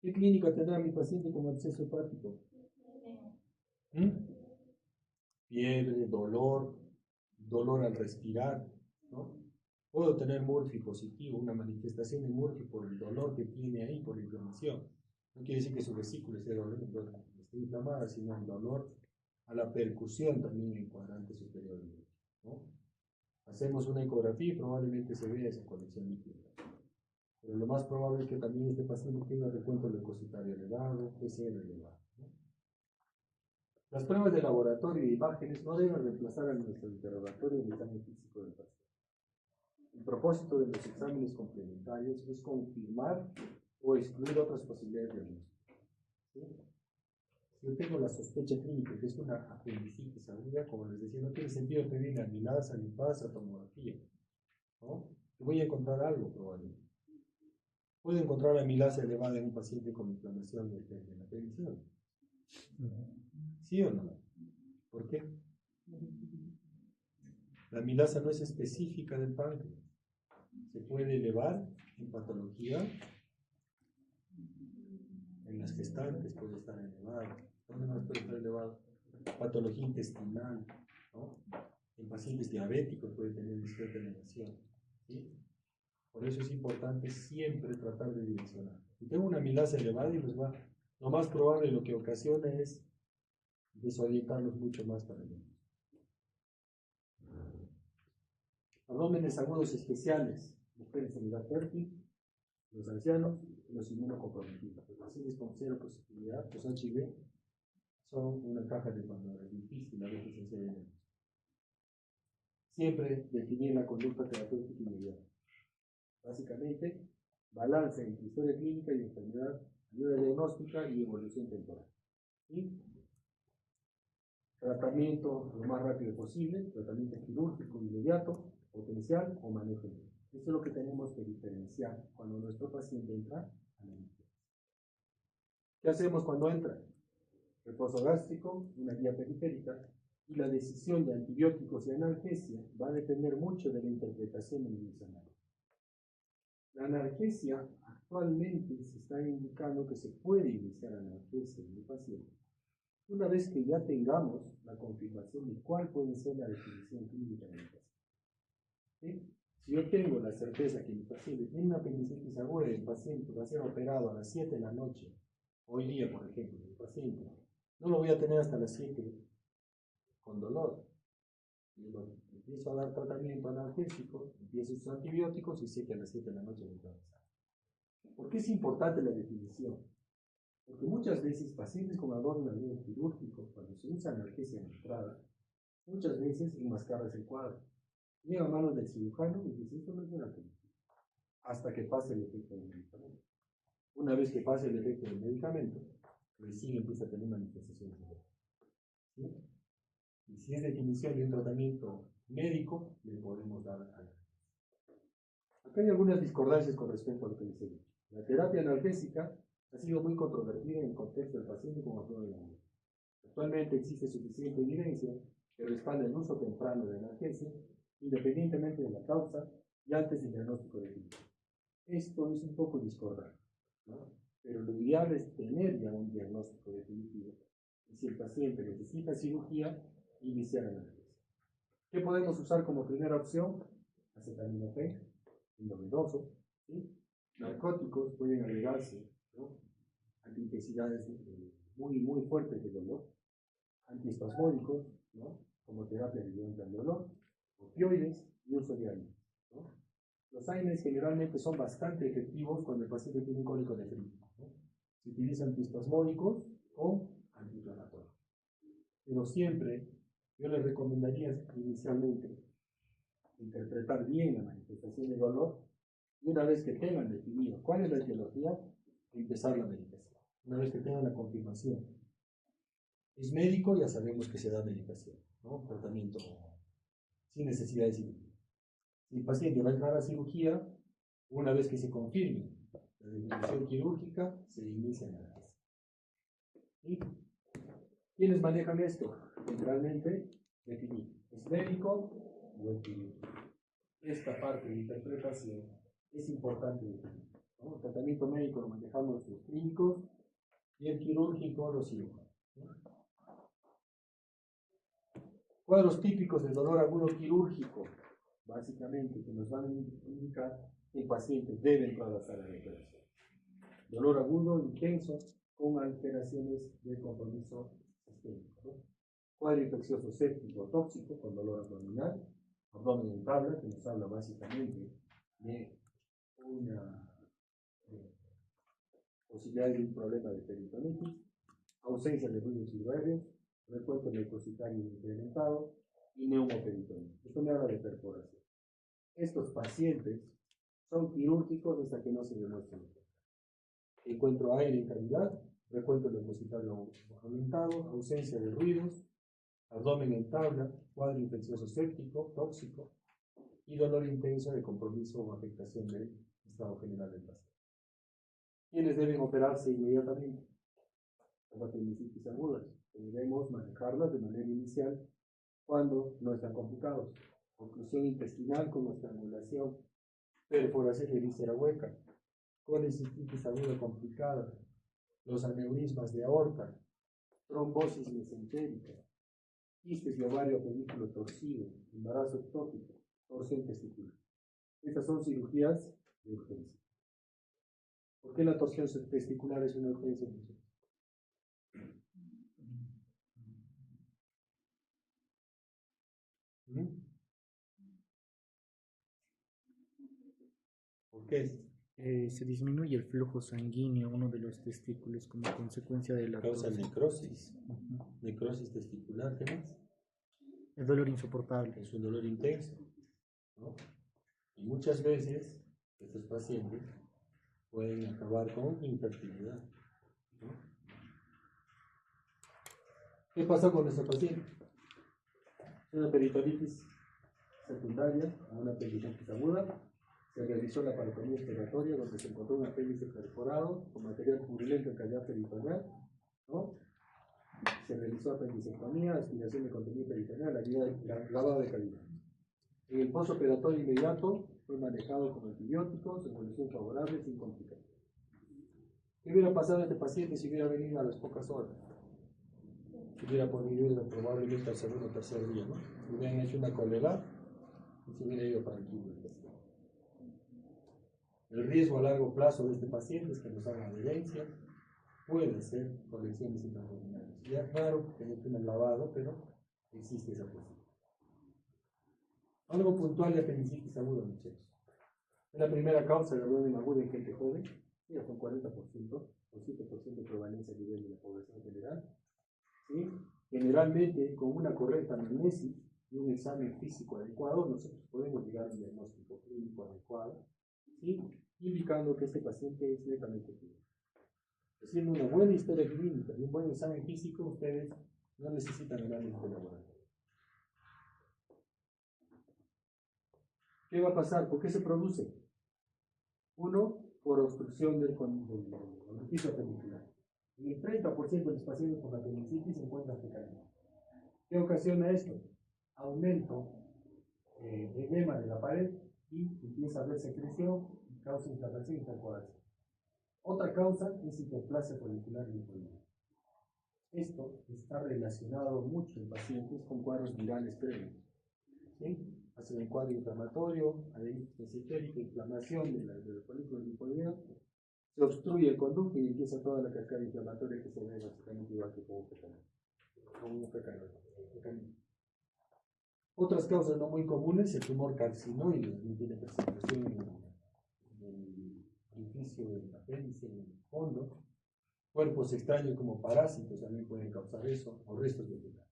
¿Qué clínica tendrá mi paciente con absceso hepático? Fiebre, dolor al respirar, ¿no? Puedo tener Murphy positivo, una manifestación de Murphy por el dolor que tiene ahí, por la inflamación. No quiere decir que su vesícula esté inflamada, sino el dolor a la percusión también en cuadrante superior, ¿no? Hacemos una ecografía y probablemente se vea esa conexión líquida. Pero lo más probable es que también este paciente tenga recuento leucocitario elevado, PCR elevado, ¿no? Las pruebas de laboratorio y imágenes no deben reemplazar a nuestro interrogatorio del examen físico del paciente. El propósito de los exámenes complementarios es confirmar o excluir otras posibilidades de diagnóstico. ¿Sí? Si yo tengo la sospecha clínica que es una apendicitis aguda, como les decía, no tiene sentido pedir amilasa, lipasa, tomografía, ¿no? Voy a encontrar algo probablemente. Puedo encontrar amilasa elevada en un paciente con inflamación de la apendicitis. ¿Sí o no? ¿Por qué? La amilasa no es específica del páncreas. Se puede elevar en patología, en las gestantes puede estar elevado. ¿Dónde más puede estar elevado? Patología intestinal, ¿no? En pacientes diabéticos puede tener discreta elevación, ¿sí? Por eso es importante siempre tratar de direccionar. Si tengo una amilasa elevada y lo más probable lo que ocasiona es desorientarlos mucho más para ello. Abdómenes agudos especiales, mujeres en edad fértil, los ancianos, los inmunocomprometidos. Los pacientes con cero positividad, los HIV, son una caja de Pandora, es difícil a veces hacer. Siempre definir la conducta terapéutica inmediata. Básicamente, balance entre historia clínica y enfermedad, ayuda diagnóstica y evolución temporal. ¿Sí? Tratamiento lo más rápido posible, tratamiento quirúrgico inmediato, potencial o manejo. Esto es lo que tenemos que diferenciar cuando nuestro paciente entra a la emergencia. ¿Qué hacemos cuando entra? Reposo gástrico, una vía periférica, y la decisión de antibióticos y analgesia va a depender mucho de la interpretación individual. La analgesia, actualmente se está indicando que se puede iniciar analgesia en el paciente una vez que ya tengamos la confirmación de cuál puede ser la definición clínica del paciente. ¿Sí? Si yo tengo la certeza que mi paciente tiene una apendicitis aguda y el paciente va a ser operado a las 7 de la noche, hoy día, por ejemplo, el paciente, no lo voy a tener hasta las 7 con dolor. Y empiezo a dar tratamiento analgésico, empiezo sus antibióticos y sé que a las 7 de la noche voy a pasar. ¿Por qué es importante la definición? Porque muchas veces pacientes con abdomen quirúrgico, cuando se usa analgesia en entrada, muchas veces enmascaras el cuadro. Llega a manos del cirujano y dice, esto no es una apendicitis, hasta que pase el efecto del medicamento. Una vez que pase el efecto del medicamento, recién empieza a tener manifestaciones de dolor. ¿Sí? Y si es definición de un tratamiento médico, le podemos dar analgesia. Acá hay algunas discordancias con respecto a lo que les he dicho. La terapia analgésica ha sido muy controvertida en el contexto del paciente con abdomen agudo. Actualmente existe suficiente evidencia que respalda el uso temprano de analgesia, independientemente de la causa y antes del diagnóstico definitivo. Esto es un poco discordante, ¿no? Pero lo ideal es tener ya un diagnóstico definitivo. Y si el paciente necesita cirugía, iniciar analgesia. ¿Qué podemos usar como primera opción? Acetaminofén, endovenoso, ¿sí? Narcóticos pueden agregarse, ¿no? Antiintensidades muy fuertes de dolor, antiespasmódicos, ¿no? Como terapia ayudante al dolor, opioides y uso de AINES, ¿no? Los AINES generalmente son bastante efectivos cuando el paciente tiene un cólico nefrítico, ¿no? Se utilizan antiespasmódicos o antiinflamatorios. Pero siempre yo les recomendaría inicialmente interpretar bien la manifestación de dolor y una vez que tengan definido cuál es la etiología, empezar la medicación. Una vez que tengan la confirmación. Es médico, ya sabemos que se da medicación, ¿no? Tratamiento sin necesidad de cirugía. Si el paciente va a entrar a cirugía, una vez que se confirme la definición quirúrgica, se inicia la analgesia. ¿Sí? ¿Quiénes manejan esto? Generalmente, definir, ¿es médico o es quirúrgico? Esta parte de interpretación es importante, ¿no? El tratamiento médico lo manejamos los clínicos y el quirúrgico los cirujanos, ¿no? Cuadros típicos de dolor agudo quirúrgico, básicamente, que nos van a indicar que el paciente debe entrar a la sala de operación. Dolor agudo, intenso, con alteraciones del compromiso sistémico, ¿no? Cuadro infeccioso séptico tóxico con dolor abdominal, abdomen en tabla, que nos habla básicamente de una posibilidad de un problema de peritonitis, ausencia de ruidos vibráreos, recuento leucocitario incrementado y neumoperitonitis. Esto me habla de perforación. Estos pacientes son quirúrgicos hasta que no se demuestren. Encuentro aire en cavidad, recuento leucocitario aumentado, ausencia de ruidos, abdomen en tabla, cuadro infeccioso séptico, tóxico y dolor intenso de compromiso o afectación del estado general del paciente. ¿Quiénes deben operarse inmediatamente? Las apendicitis agudas. Debemos manejarlas de manera inicial cuando no están complicados. Oclusión intestinal con estrangulación, perforación de víscera hueca, colecistitis aguda complicada, los aneurismas de aorta, trombosis mesentérica, quistes de ovario pedículo torcido, embarazo ectópico, torsión testicular. Estas son cirugías de urgencia. ¿Por qué la torsión testicular es una urgencia? ¿Por qué? Se disminuye el flujo sanguíneo a uno de los testículos como consecuencia de la Causa torsión. necrosis. Ujú. Necrosis testicular, ¿qué más? El dolor insoportable. Es un dolor intenso, ¿no? Y muchas veces estos pacientes pueden acabar con infertilidad, ¿no? ¿Qué pasó con nuestro paciente? Una peritonitis secundaria a una apendicitis aguda. Se realizó la paratomía expiratoria donde se encontró un apéndice perforado con material purulento en cavidad peritoneal, ¿no? Se realizó apendicectomía, aspiración de contenido peritoneal, lavado de cavidad. En el postoperatorio inmediato fue manejado con antibióticos, evolución favorable sin complicaciones. ¿Qué hubiera pasado a este paciente si hubiera venido a las pocas horas? Si hubiera podido ir probablemente al segundo o tercer día, ¿no? Si hubieran hecho una colega y se hubiera ido para el quinto. El riesgo a largo plazo de este paciente es que nos haga adherencia, puede ser por lesiones intraabdominales. Ya claro que no tiene lavado, pero existe esa posibilidad. Algo puntual de apendicitis aguda, muchachos. Es la primera causa de abdomen agudo en gente joven, ya con 40% o 7% de prevalencia a nivel de la población general. ¿Sí? Generalmente, con una correcta anamnesis y un examen físico adecuado, nosotros podemos llegar a un diagnóstico clínico adecuado, ¿sí? Indicando que este paciente es netamente clínico. Haciendo una buena historia clínica y un buen examen físico, ustedes no necesitan análisis de laboratorio. ¿Qué va a pasar? ¿Por qué se produce? Uno, por obstrucción del orificio apendicular. En el 30% de los pacientes con apendicitis se encuentran fecales. ¿Qué ocasiona esto? Aumento de edema de la pared y empieza a haber secreción y causa inflamación y perforación. Otra causa es hiperplasia folicular linfoidea. Esto está relacionado mucho en pacientes con cuadros virales previos. ¿Sí? Hacen el cuadro inflamatorio, adenitis mesentérica, inflamación de la folícula linfoidea, se obstruye el conducto y empieza toda la cascada inflamatoria que se ve básicamente igual que como un fecal. Otras causas no muy comunes, el tumor carcinoide, no tiene presentación en el orificio del apéndice, en el fondo. Cuerpos extraños como parásitos también pueden causar eso, o restos vegetales.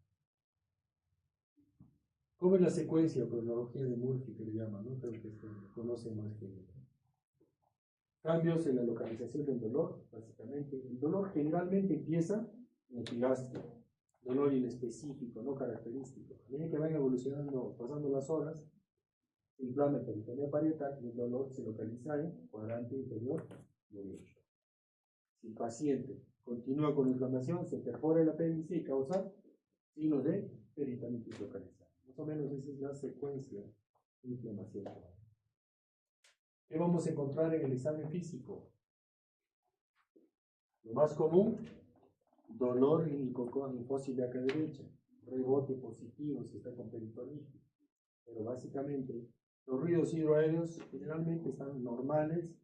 ¿Cómo es la secuencia o cronología de Murphy que le llaman? ¿No? Creo que se conoce más que cambios en la localización del dolor, básicamente. El dolor generalmente empieza en el epigastrio, dolor inespecífico, no característico. A medida que van evolucionando, pasando las horas, se inflama el peritoneo parietal y el dolor se localiza en cuadrante inferior derecho. Si el paciente continúa con inflamación, se perfora el apéndice y causa signos de peritonitis localizada. Más o menos esa es la secuencia de inflamación. ¿Qué vamos a encontrar en el examen físico? Lo más común, dolor en el cocón hipociliaca derecha, rebote positivo si está con peritonitis. Pero básicamente, los ruidos hidroaéreos generalmente están normales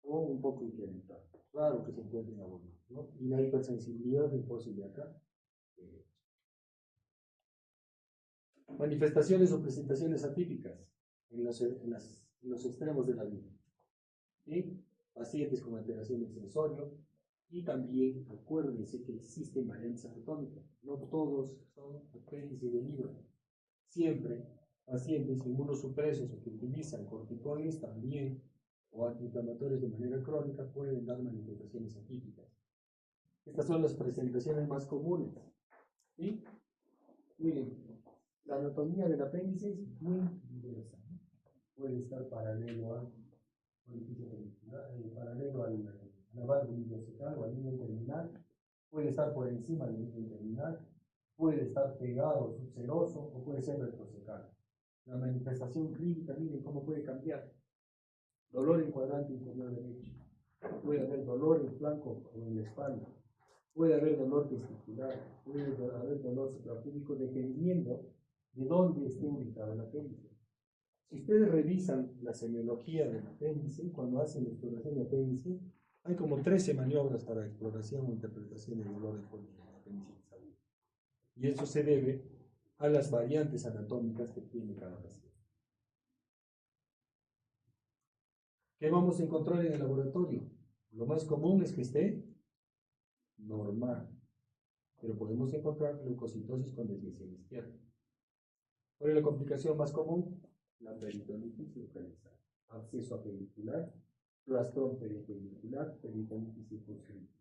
o un poco incrementados. Claro que se encuentren abundantes, ¿no? Y la hipersensibilidad del hipociliaca derecha. Manifestaciones o presentaciones atípicas en los extremos de la vida. ¿Sí? Pacientes con alteración del sensorio. Y también acuérdense que existen variantes anatómicas. No todos son apéndice del hígado. Siempre pacientes inmunosupresos o que utilizan corticoides también o antiinflamatorios de manera crónica pueden dar manifestaciones atípicas. Estas son las presentaciones más comunes. ¿Sí? Miren, la anatomía del apéndice es muy diversa. Puede estar paralelo al la válvula ileocecal o al límite terminal, puede estar por encima del límite terminal, puede estar pegado, subseroso o puede ser retrocecal. La manifestación clínica, miren cómo puede cambiar. Dolor en cuadrante inferior derecho, puede haber dolor en flanco o en la espalda, puede haber dolor testicular, puede haber dolor suprapúbico dependiendo de dónde esté ubicado el apéndice. Si ustedes revisan la semiología del apéndice, cuando hacen la exploración de apéndice, hay como 13 maniobras para exploración o interpretación del dolor de apendicitis aguda. Y eso se debe a las variantes anatómicas que tiene cada paciente. ¿Qué vamos a encontrar en el laboratorio? Lo más común es que esté normal, pero podemos encontrar leucocitosis con desviación izquierda. ¿Cuál es la complicación más común? La peritonitis localizada, absceso apellicular, plastrón peripellicular, peritonitis circunscrita.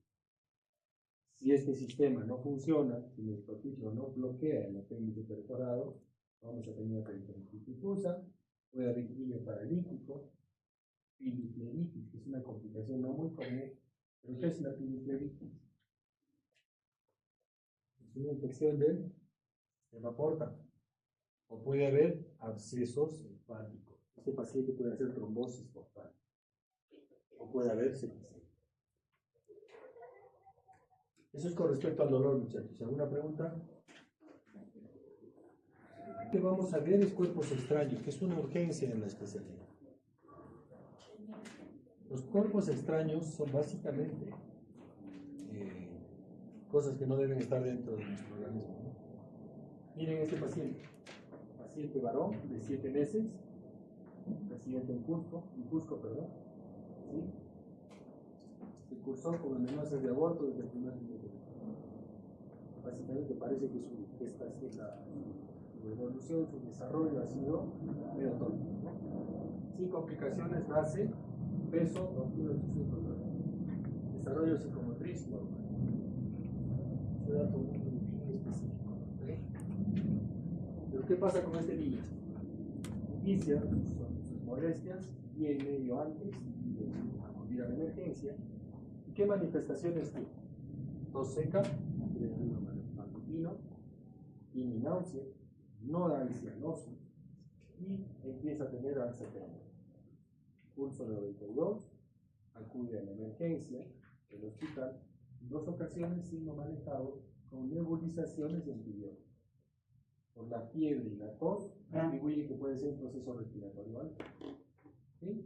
Si este sistema no funciona, si nuestro filtro no bloquea el apéndice perforado, vamos a tener peritonitis difusa, puede haber hilio paralítico, pilifleritis, que es una complicación no muy común, pero ¿qué es la pilifleritis? Es una infección del sistema porta. O puede haber abscesos hepáticos. Este paciente puede hacer trombosis portal. O puede haber septicemia. Eso es con respecto al dolor, muchachos. ¿Alguna pregunta? Lo que vamos a ver es cuerpos extraños, que es una urgencia en la especialidad. Los cuerpos extraños son básicamente cosas que no deben estar dentro de nuestro organismo, ¿no? Miren este paciente. Paciente varón de 7 meses, residente en Cusco, ¿sí? Se cursó con amenazas de aborto desde el primer minuto. Básicamente parece que su evolución, su desarrollo ha sido meiotónico, ¿no? Sin complicaciones, nace, peso, 2 kilos 800 gramos. Desarrollo psicomotriz normal. Ese dato muy específico, ¿okay? Pero ¿qué pasa con este niño? Inicia sus molestias y en medio antes de acudir a la emergencia. ¿Y qué manifestaciones tiene? Tos seca, matutino, tiene náusea, no da cianosis y empieza a tener alzheimer. Pulso 92, acude a la emergencia del hospital, en 2 ocasiones signo manejado con nebulizaciones de antibióticos. Por la fiebre y la tos, atribuye que puede ser un proceso respiratorio alto. ¿Sí?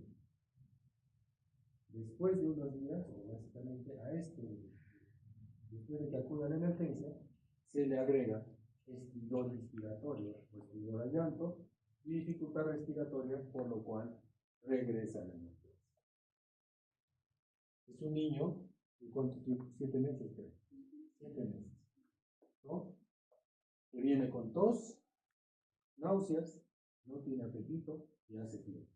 Después de unos días, o básicamente a después de que acuda a la emergencia, se le agrega estridor respiratorio o estridor a llanto y dificultad respiratoria, por lo cual regresa a la emergencia. Es un niño, ¿de cuánto tiempo? 7 meses, creo. 7 meses. ¿No? Que viene con tos, náuseas, no tiene apetito y hace fiebre.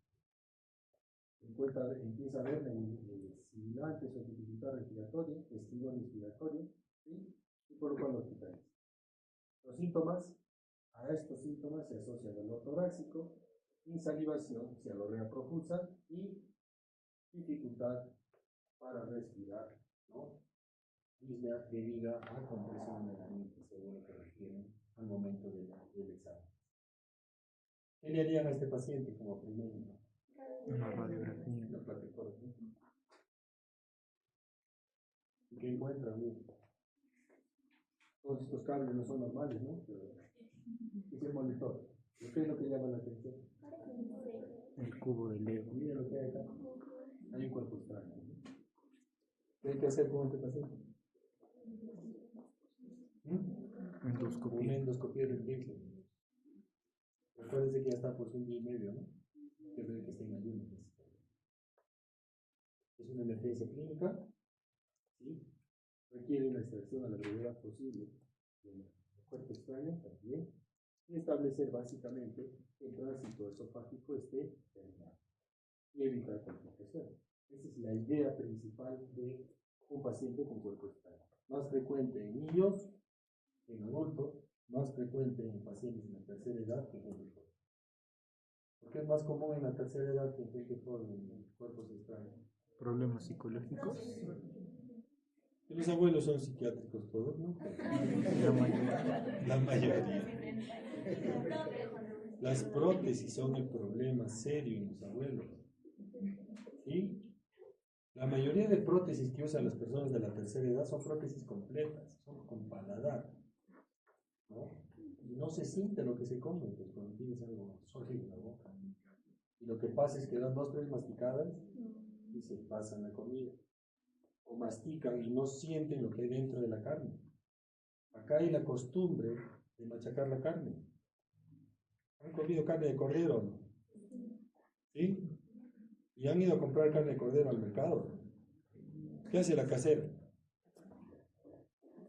Empieza a haber sibilantes o dificultad respiratoria, estridor respiratorio, ¿sí? Y por lo cual lo hospitaliza. Los síntomas, a estos síntomas se asocia dolor torácico, insalivación, cialorrea profusa y dificultad para respirar, ¿no? Disnea debido a compresión de la mente, según lo que requieren al momento del examen. ¿Qué le harían a este paciente como primero? Una radiografía. ¿Qué encuentran? Todos estos cables no son normales, ¿no? Pero es el monitor. ¿Qué es lo que llama la atención? El cubo de Lego. Mira lo que hay acá. Hay un cuerpo extraño. ¿Qué hay que hacer con este paciente? Una Endoscopía. endoscopía del pixel. Recuérdense que ya está por un día y medio, ¿no? Que ver que está en ayuno. Es una emergencia clínica, ¿sí? Requiere una extracción a la brevedad posible del cuerpo extraño también, y establecer básicamente que el tránsito esofágico esté terminado y evitar complicaciones. Esa es la idea principal de un paciente con cuerpo extraño. Más frecuente en niños, en adultos, más frecuente en pacientes de la tercera edad que en gente joven. ¿Por qué es más común en la tercera edad que en gente joven en cuerpos extraños? Problemas psicológicos. Y los abuelos son psiquiátricos todos, ¿no? La mayoría. La mayoría. Las prótesis son el problema serio en los abuelos. ¿Sí? La mayoría de prótesis que usan las personas de la tercera edad son prótesis completas, son con paladar, ¿no? Y no se siente lo que se come, pues cuando tienes algo sólido en la boca. Y lo que pasa es que dan 2 o 3 masticadas y se pasan la comida. O mastican y no sienten lo que hay dentro de la carne. Acá hay la costumbre de machacar la carne. ¿Han comido carne de cordero? ¿No? ¿Sí? Y han ido a comprar carne de cordero al mercado. ¿Qué hace la casera?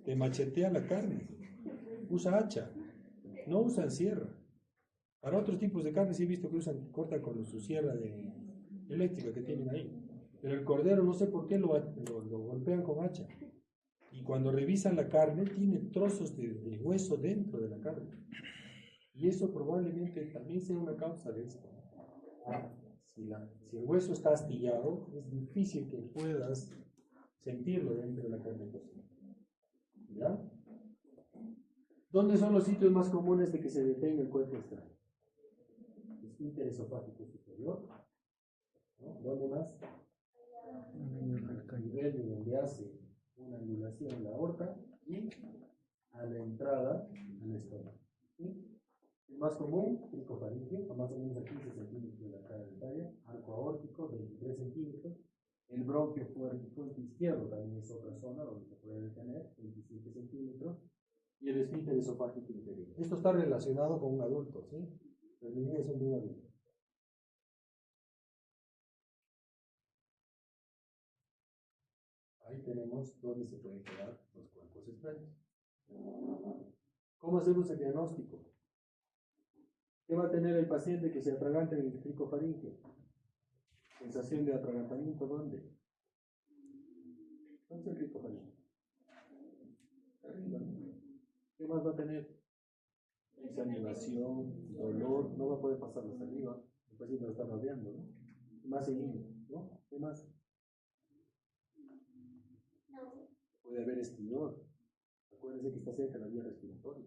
Te machetea la carne. Usa hacha. No usan sierra. Para otros tipos de carne sí he visto que cortan con su sierra eléctrica que tienen ahí. Pero el cordero no sé por qué lo golpean con hacha. Y cuando revisan la carne, tiene trozos de hueso dentro de la carne. Y eso probablemente también sea una causa de esto. Si el hueso está astillado, es difícil que puedas sentirlo dentro de la carne cocida. ¿Ya? ¿Dónde son los sitios más comunes de que se detenga el cuerpo extraño? Esfínter esofágico superior. ¿No? ¿Dónde más? Al nivel de donde hace una angulación en la aorta y a la entrada al estómago. ¿Sí? El más común, cricofaringe, a más o menos a 15 centímetros de la cara dentaria, arco aórtico, 23 centímetros. El bronquio fuerte izquierdo también es otra zona donde se puede detener, 27 centímetros. Y el esfínter esofágico inferior. Esto está relacionado con un adulto, ¿sí? Las medidas son de un adulto. Ahí tenemos donde se pueden quedar los cuerpos extraños. ¿Cómo hacemos el diagnóstico? ¿Qué va a tener el paciente que se atragante en el cricofaringe? Sensación de atragantamiento, ¿dónde? ¿Dónde es el cricofaringe? Arriba. ¿Qué más va a tener? Examinación, dolor, no va a poder pasar la saliva, el paciente lo está rodeando, ¿no? Más seguido, ¿no? ¿Qué más? Puede haber estridor. Acuérdense que está cerca de la vía respiratoria,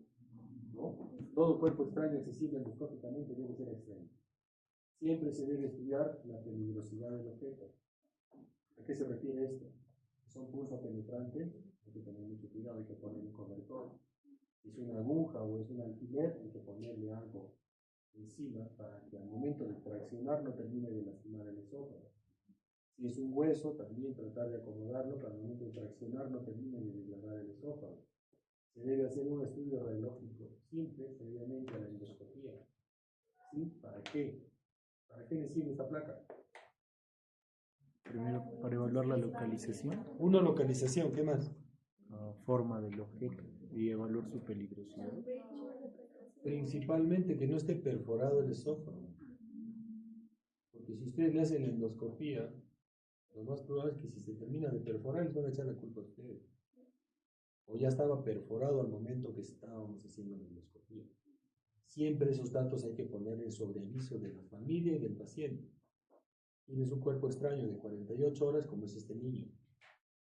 ¿no? Todo cuerpo extraño accesible endoscópicamente debe ser extraño. Siempre se debe estudiar la peligrosidad del objeto. ¿A qué se refiere esto? Son punzo penetrante, hay que tener mucho cuidado, hay que ponerle un cobertor. Es una aguja o es un alfiler, hay que ponerle algo encima para que al momento de traccionar no termine de lastimar el esófago. Si es un hueso, también tratar de acomodarlo para al momento de traccionar no termine de desgarrar el esófago. Se debe hacer un estudio radiológico simple, previamente a la endoscopía. ¿Sí? ¿Para qué? ¿Para qué le sirve esta placa? Primero, para evaluar la localización, Una localización, ¿qué más? forma del objeto y evaluar su peligrosidad. Principalmente que no esté perforado el esófago. Porque si ustedes le hacen la endoscopía, lo más probable es que si se termina de perforar, les van a echar la culpa a ustedes. O ya estaba perforado al momento que estábamos haciendo la endoscopía. Siempre esos datos hay que poner en sobreaviso de la familia y del paciente. Tienes un cuerpo extraño de 48 horas como es este niño,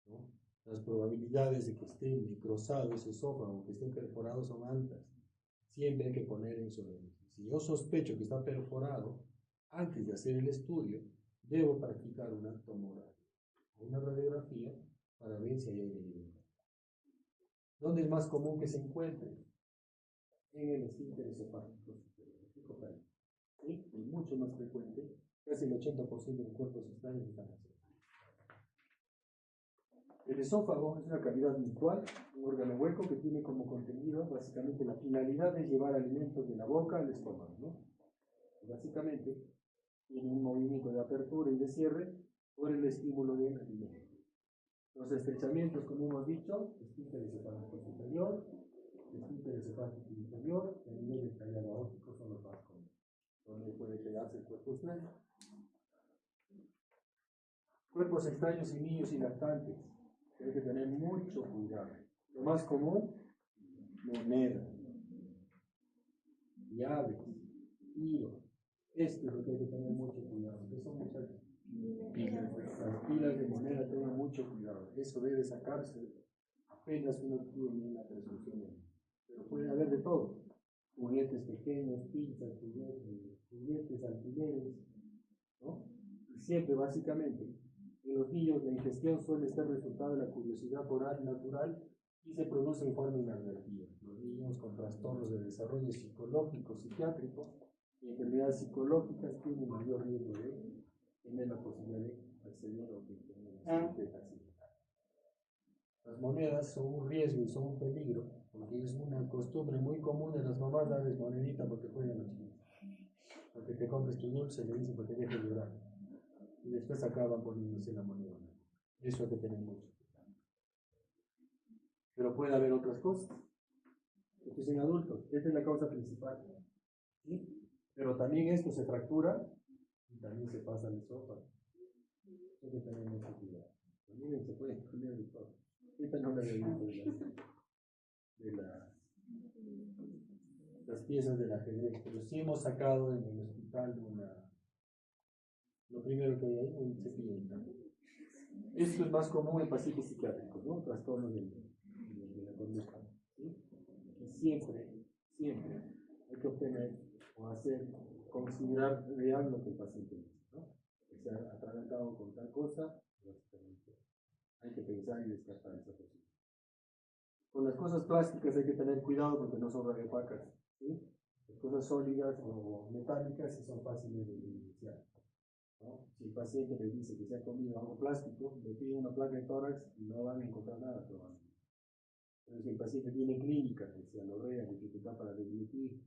¿no? Las probabilidades de que esté necrosado ese esófago, que esté perforado son altas. Siempre hay que poner en sobreaviso. Si yo sospecho que está perforado, antes de hacer el estudio, debo practicar una tomografía, una radiografía para ver si hay aire libre. ¿Dónde es más común que se encuentre? En el esfínter esofágico superior. ¿Sí? Es mucho más frecuente, casi el 80% de los cuerpos extraños están así. El esófago es una cavidad virtual, un órgano hueco que tiene como contenido, básicamente la finalidad es llevar alimentos de la boca al estómago, ¿no? Básicamente tiene un movimiento de apertura y de cierre por el estímulo del alimento. Los estrechamientos, como hemos dicho, esfínter esofágico superior, esfínter esofágico inferior, el nivel del callado aórtico son los más comunes, donde puede quedarse el cuerpo extraño. Cuerpos extraños en niños y lactantes. Hay que tener mucho cuidado. Lo más común, moneda, llaves, hilo. Esto es lo que hay que tener mucho cuidado. Eso muchas pilas. Las pilas de moneda tengan mucho cuidado. Eso debe sacarse apenas uno tiene una presunción. Pero puede haber de todo. Juguetes pequeños, pinzas, juguetes, alfileres, ¿no? Y siempre, básicamente, en los niños la ingestión suele ser resultado de la curiosidad oral natural y se produce en forma inadvertida. Los niños con trastornos de desarrollo psicológico, psiquiátrico y enfermedades psicológicas tienen mayor riesgo de tener la posibilidad de acceder a lo que tenemos. Las monedas son un riesgo y son un peligro, porque es una costumbre muy común de las mamás darles monedita porque juegan los niños. Porque te compres tu dulce, le dicen porque dejes de llorar. Y después acaban poniéndose la moneda. Eso hay que tener mucho. Pero puede haber otras cosas. Esto es en adultos. Esta es la causa principal. ¿Sí? Pero también esto se fractura y también se pasa al esófago. Hay que tener mucho cuidado. También se puede poner de todo. Esta no la de las piezas del ajedrez, pero sí hemos sacado en el hospital lo primero que hay ahí, un cepillo dental. Esto es más común en pacientes psiquiátricos, ¿no? Trastornos de la conducta. ¿Sí? Y siempre hay que obtener o hacer, considerar real lo que el paciente dice, ¿no? Que se ha atragantado con tal cosa, básicamente hay que pensar y descartar esa posibilidad. Con las cosas plásticas hay que tener cuidado porque no son radiopacas, ¿sí? Las cosas sólidas o metálicas sí son fáciles de evidenciar, ¿no? Si el paciente le dice que se ha comido algo plástico, le pide una placa de tórax y no van a encontrar nada probablemente. Pero si el paciente tiene clínica, cianorrea, dificultad para deglutir,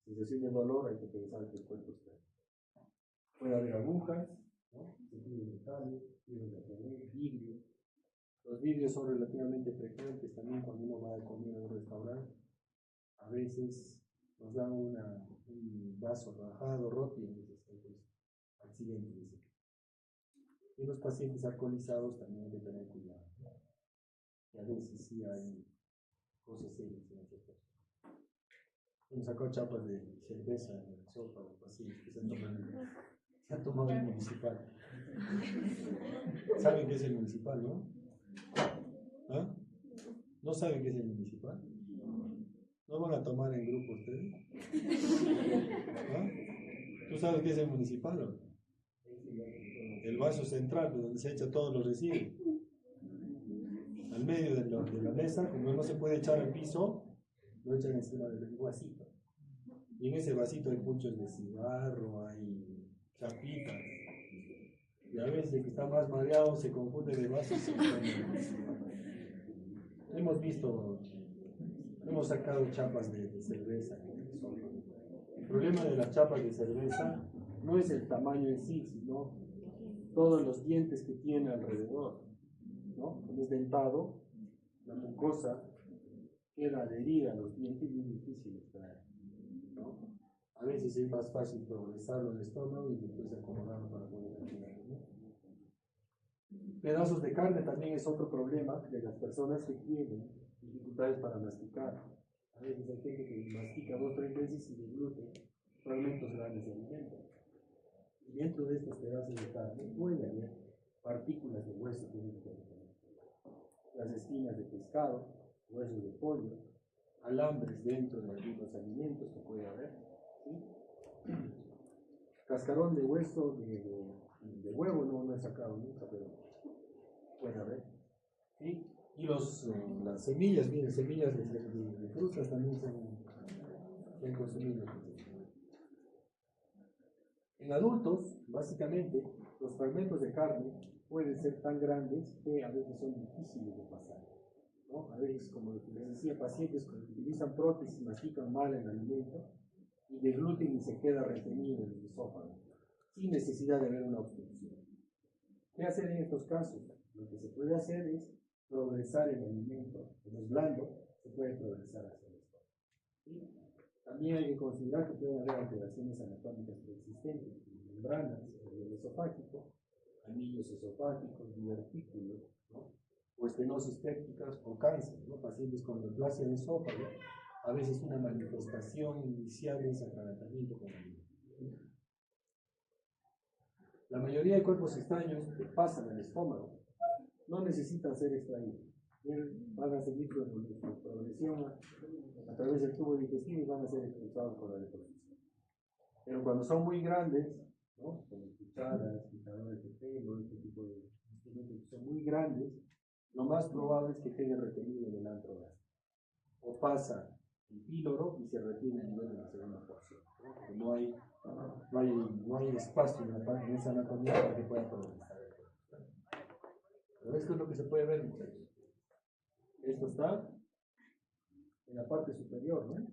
sensación de dolor, hay que pensar que el cuerpo está. Puede haber agujas, ¿no? Cepillos metales, fibras de acero, vidrio. Los vidrios son relativamente frecuentes también cuando uno va a comer a un restaurante. A veces nos dan un vaso rajado, roto, y a veces hay accidentes. Y los pacientes alcoholizados también hay que tener cuidado, ¿no? Que a veces sí hay cosas serias en muchas cosas. Hemos sacado chapas de cerveza en el esófago, pacientes que se han tomado el municipal. ¿Saben qué es el municipal, no? ¿Ah? ¿No saben qué es el municipal? ¿No van a tomar en grupo ustedes? ¿Ah? ¿Tú sabes qué es el municipal o no? El vaso central, donde se echa todos los residuos. Al medio de la mesa, como no se puede echar al piso, lo echan encima del vasito. Y en ese vasito hay puchos de cigarro, hay chapitas. Y a veces el que está más mareado se confunde de vaso y se toma. Hemos sacado chapas de cerveza. El problema de las chapas de cerveza no es el tamaño en sí, sino todos los dientes que tiene alrededor, ¿no? Cuando es dentado, la mucosa queda adherida a los dientes y es difícil extraer, ¿no? A veces es más fácil progresarlo en el estómago y después acomodarlo para poder retirarlo, ¿no? Pedazos de carne también es otro problema de las personas que tienen dificultades para masticar. A veces hay gente que mastica 2 o 3 veces y deglute fragmentos grandes de alimento. Y dentro de estos pedazos de carne puede haber partículas de hueso, las espinas de pescado, huesos de pollo, alambres dentro de algunos alimentos que puede haber, ¿sí? Cascarón de hueso de huevo no he sacado nunca, pero puede haber, ¿sí? Y las semillas, miren, semillas de frutas también son consumidas. En adultos, básicamente, los fragmentos de carne pueden ser tan grandes que a veces son difíciles de pasar, ¿no? A veces, como les decía, pacientes que utilizan prótesis mastican mal el alimento y degluten y se queda retenido en el esófago, sin necesidad de haber una obstrucción. ¿Qué hacer en estos casos? Lo que se puede hacer es progresar el alimento, como es blando, se puede progresar hacia el estómago. ¿Sí? También hay que considerar que pueden haber alteraciones anatómicas preexistentes, membranas del esofágico, anillos esofágicos, divertículos, ¿no? O estenosis pépticas o cáncer, ¿no? Pacientes con neoplasia del esófago, a veces una manifestación inicial es atragantamiento con alimento. La mayoría de cuerpos extraños que pasan al estómago no necesitan ser extraídos. Van a seguir su progresión a través del tubo digestivo y van a ser expulsados por la deposición. Pero cuando son muy grandes, ¿no? Como cucharas, quitadores de pelo, este tipo de instrumentos que son muy grandes, lo más probable es que quede retenido en el antro gástrico. O pasa el píloro y se retiene a nivel de la segunda porción, ¿no? Porque no hay espacio en esa anatomía para que pueda progresar. Pero esto es lo que se puede ver, muchachos. Esto está en la parte superior, ¿no?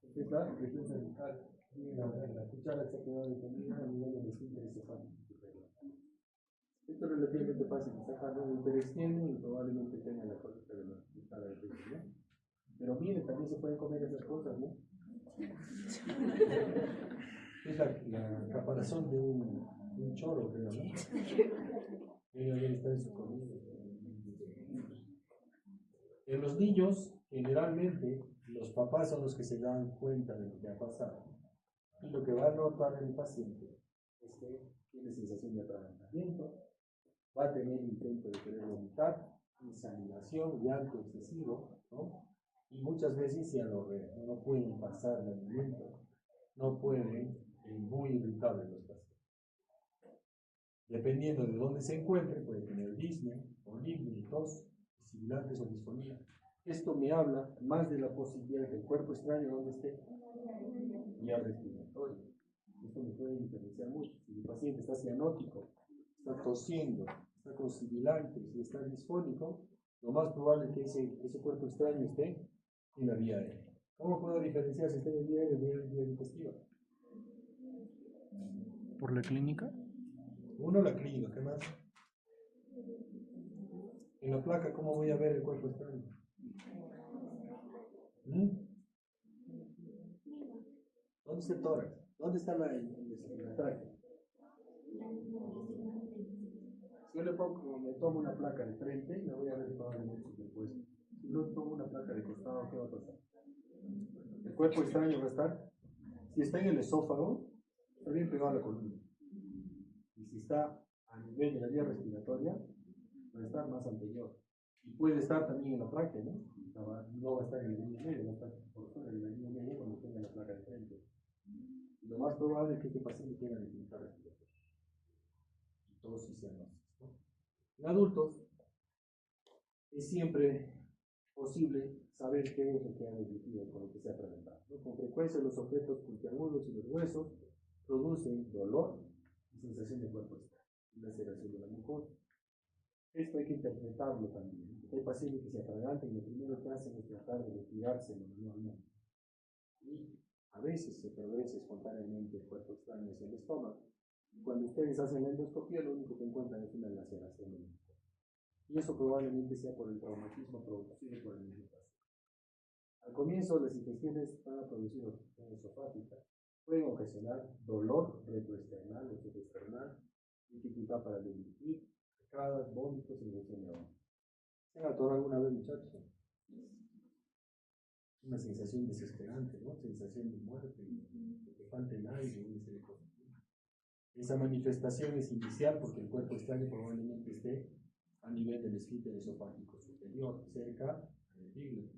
Esta es la región cervical. La cuchara se ha quedado detenida a nivel del esfínter esofágico superior. Esto es relativamente fácil de sacar, ¿no? Hiperextienden y probablemente tenga la cosita de la cuchara de pecho, ¿no? Pero miren, también se pueden comer esas cosas, ¿no? Es la caparazón de un choro, creo, ¿no? Ahí está en su comida. En los niños, generalmente, los papás son los que se dan cuenta de lo que ha pasado. Y lo que va a notar el paciente es que tiene sensación de atragantamiento, va a tener intento de querer vomitar, insalivación, llanto excesivo, ¿no? Y muchas veces cianorrea, no pueden pasar el alimento, no pueden, muy irritables los pacientes. Dependiendo de dónde se encuentre, puede tener disnea, olivia, tos, sibilantes o disfonía. Esto me habla más de la posibilidad de que el cuerpo extraño donde esté ya respiratorio. Esto me puede diferenciar mucho. Si el paciente está cianótico, está tosiendo, está con sibilantes y está disfónico, lo más probable es que ese cuerpo extraño esté en la vía aérea. ¿Cómo puedo diferenciar si está en la vía aérea o en la vía digestiva? ¿Por la clínica? Uno, la clínica, ¿qué más? En la placa, ¿cómo voy a ver el cuerpo extraño? ¿Dónde está el tórax? ¿Dónde está la tráquea? Si yo me tomo una placa de frente, la voy a ver probablemente después. Si no tomo una placa de costado, ¿qué va a pasar? El cuerpo extraño va a estar, si está en el esófago, está bien pegado a la columna. Y si está a nivel de la vía respiratoria, va a estar más anterior. Y puede estar también en la tráquea, ¿no? No va a estar en la línea media, va a estar por fuera de la línea media cuando tenga la placa de frente. Y lo más probable es que este paciente tenga dificultad respiratoria. Y tos y cianosis, ¿no? En adultos, es siempre posible saber qué es lo que ha desviado con lo que se ha presentado, ¿no? Con frecuencia los objetos puntiagudos y los huesos producen dolor y sensación de cuerpo extraño, laceración de la mucosa. Esto hay que interpretarlo también. Hay pacientes que se atragantan y lo primero que hacen es tratar de retirárselo manualmente. Y a veces se progresa espontáneamente el cuerpo extraño hacia el estómago. Y cuando ustedes hacen la endoscopía, lo único que encuentran es una laceración de la mucosa. Y eso probablemente sea por el traumatismo producido por el mismo paciente. Al comienzo, las infecciones van a producir obstrucción esofágica. Pueden ocasionar dolor retroesternal o subesternal, dificultad para deglutir, arcadas, vómitos y infección de vómito. ¿Se han atorado alguna vez, muchachos? Una sensación desesperante, ¿no? Sensación de muerte, de que falta el aire, una serie de cosas. Esa manifestación es inicial porque el cuerpo extraño probablemente esté a nivel del esfínter esofágico superior, cerca del diglo,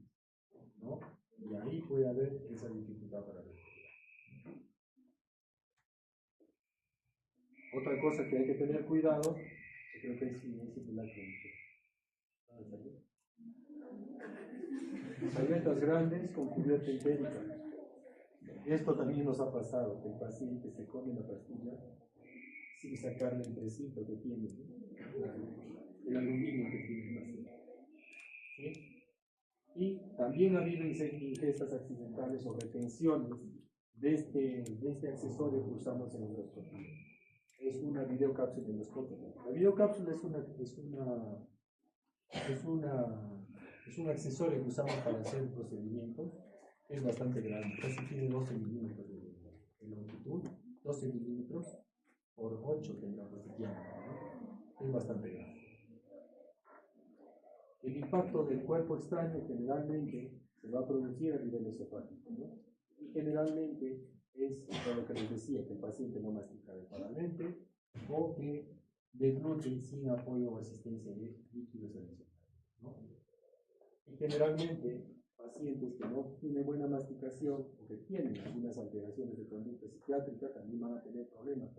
¿no? Y ahí puede haber esa dificultad para respirar. Otra cosa que hay que tener cuidado, yo creo que es la clínica. Salletas grandes con cubierta entérica. Esto también nos ha pasado, que el paciente se come la pastilla sin sacarle el precinto que tiene, ¿no? El aluminio que tiene el paciente. ¿Sí? Y también ha habido ingestas accidentales o retenciones de este accesorio que usamos en endoscopia. Es una videocápsula endoscópica. La videocápsula es un accesorio que usamos para hacer procedimientos. Es bastante grande, casi tiene 12 milímetros de longitud, 12 milímetros por 8 tengamos de diámetro, ¿no? Es bastante grande. El impacto del cuerpo extraño generalmente se va a producir a nivel esofágico, ¿no? Y generalmente es por lo que les decía, que el paciente no mastica adecuadamente o que degluten sin apoyo o asistencia de líquidos adicionales, ¿no? Y generalmente pacientes que no tienen buena masticación o que tienen algunas alteraciones de conducta psiquiátrica también van a tener problemas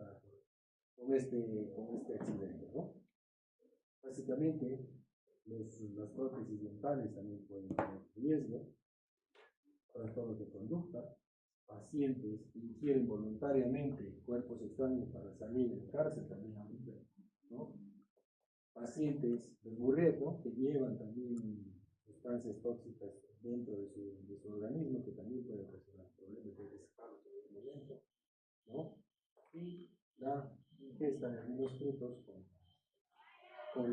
con este accidente, ¿no? Básicamente, las prótesis dentales también pueden tener riesgo, trastornos de conducta, pacientes que ingieren voluntariamente cuerpos extraños para salir de la cárcel también, ¿no? Pacientes de burreto que llevan también sustancias tóxicas dentro de su organismo que también pueden ocasionar problemas de descargo en el momento, ¿no? Y la ingesta de algunos frutos con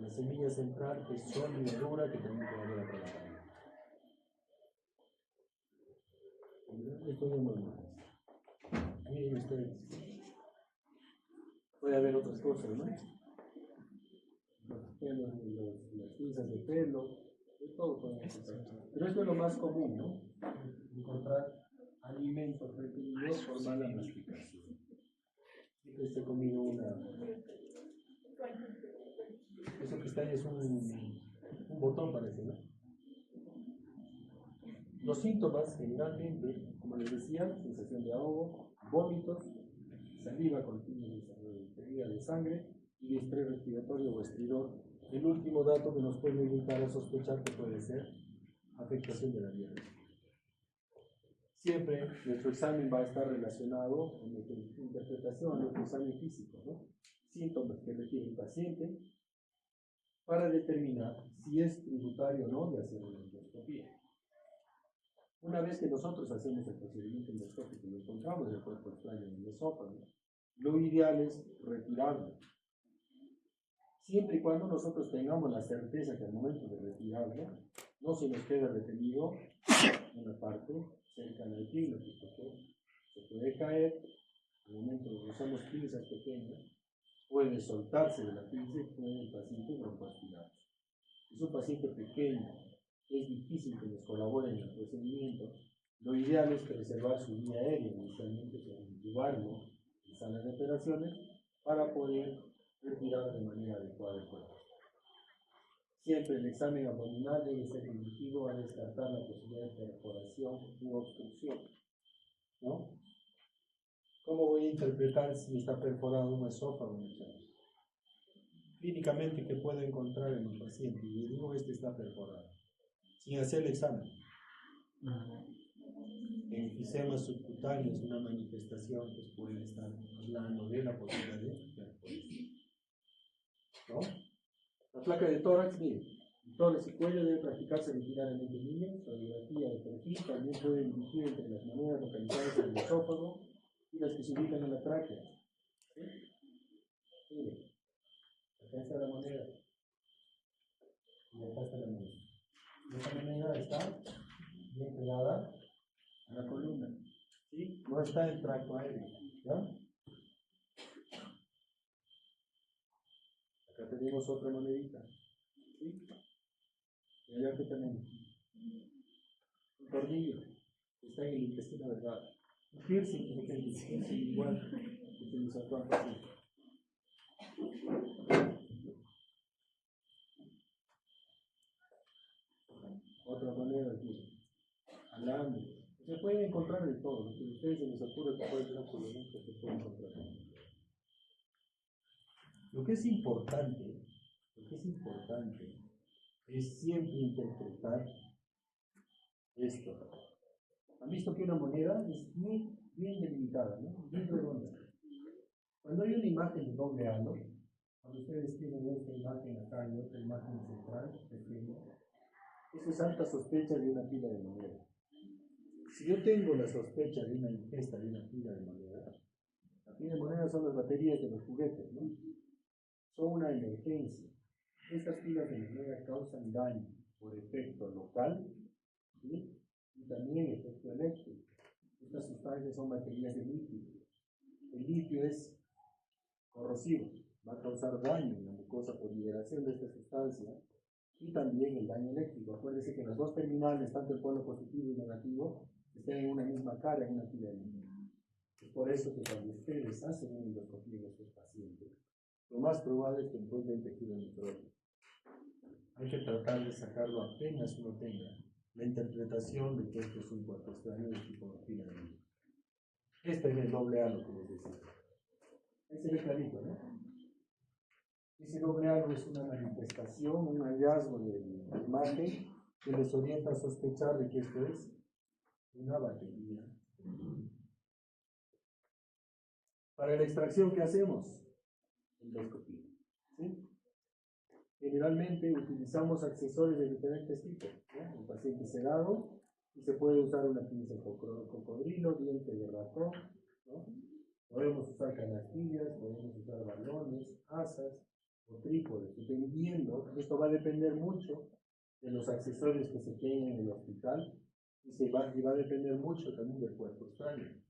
la semilla central que es sólida y dura que también puede haber atravesamiento. Esto es normal. Miren ustedes. Puede haber otras cosas, ¿no? Los pelos, las pinzas de pelo, de todo puede encontrar. Pero esto es lo más común, ¿no? Encontrar alimentos retenidos por mala masticación. He comido eso que está ahí es un botón, parece, ¿no? Los síntomas generalmente, como les decía, sensación de ahogo, vómitos, saliva con pérdida de sangre y estrés respiratorio o estridor. El último dato que nos puede indicar a sospechar que puede ser afectación de la diabetes. Siempre nuestro examen va a estar relacionado con nuestra interpretación, nuestro examen físico, ¿no? Síntomas que requiere el paciente para determinar si es tributario o no de hacer una endoscopia. Una vez que nosotros hacemos el procedimiento endoscópico y encontramos el cuerpo extraño en el esófago, lo ideal es retirarlo. Siempre y cuando nosotros tengamos la certeza que al momento de retirarlo no se nos queda retenido en la parte cercana al epíglottis, porque se puede caer, al momento de que usamos pinzas pequeñas, puede soltarse de la pinza y puede el paciente broncoaspirarse. Es un paciente pequeño, es difícil que nos colaboren en el procedimiento. Lo ideal es preservar su vía aérea, inicialmente intubarlo en sala de operaciones para poder retirar de manera adecuada el cuerpo. Siempre el examen abdominal debe ser dirigido a descartar la posibilidad de perforación u obstrucción, ¿no? ¿Cómo voy a interpretar si está perforado un esófago, muchachos? Clínicamente, ¿qué puedo encontrar en un paciente? Y le digo, este está perforado, sin hacer el examen. Enfisema subcutáneo es una manifestación que puede estar hablando de la posibilidad de perforación, ¿no? La placa de tórax, miren, el tórax y cuello debe practicarse reiteradamente en niños. Radiografía de perfil también puede dirigir entre las maneras localizadas en el esófago y las que se ubican en la tráquea. ¿Sí? Miren, acá está la moneda y acá está la moneda. Esta moneda está bien pegada a la columna, ¿sí? No está en tracto aéreo, ¿ya? Acá tenemos otra monedita, ¿sí? Y allá que tenemos un tornillo que está en el intestino delgado. Un piercing que es el piercing igual que utiliza todo el paciente. Otra moneda aquí, alambre. Se pueden encontrar de todo, lo que a ustedes se les ocurre que puede ser un problema que se puede encontrar. Lo que es importante es siempre interpretar esto. Han visto que una moneda es bien delimitada, ¿no? Bien redonda. Cuando hay una imagen de doble halo, cuando ustedes tienen esta imagen acá y otra imagen central, pequeña, eso es alta sospecha de una pila de moneda. Si yo tengo la sospecha de una ingesta de una pila de moneda, la pila de moneda son las baterías de los juguetes, ¿no? Son una emergencia. Estas pilas de moneda causan daño por efecto local, ¿sí? Y también efecto eléctrico. Estas sustancias son baterías de litio. El litio es corrosivo, va a causar daño en la mucosa por liberación de esta sustancia y también el daño eléctrico. Acuérdense que las dos terminales, tanto el polo positivo y negativo, están en una misma cara en una pila de litio. Es por eso que cuando ustedes hacen una endoscopía en estos pacientes, lo más probable es que encuentren tejido micrótico. Hay que tratar de sacarlo apenas uno tenga la interpretación de que esto es un cuerpo extraño de tipo pila de litio. Este es el doble halo que les decía. Ese es clarito, ¿no? Ese doble halo es una manifestación, un hallazgo de la imagen que les orienta a sospechar de que esto es una batería. Para la extracción, ¿qué hacemos? Endoscopía. ¿Sí? Generalmente utilizamos accesorios de diferentes tipos, ¿no? El paciente sedado, y se puede usar una pinza de cocodrilo, diente de ratón, ¿no? Podemos usar canastillas, podemos usar balones, asas o trípodes, dependiendo. Esto va a depender mucho de los accesorios que se tengan en el hospital y va a depender mucho también del cuerpo extraño,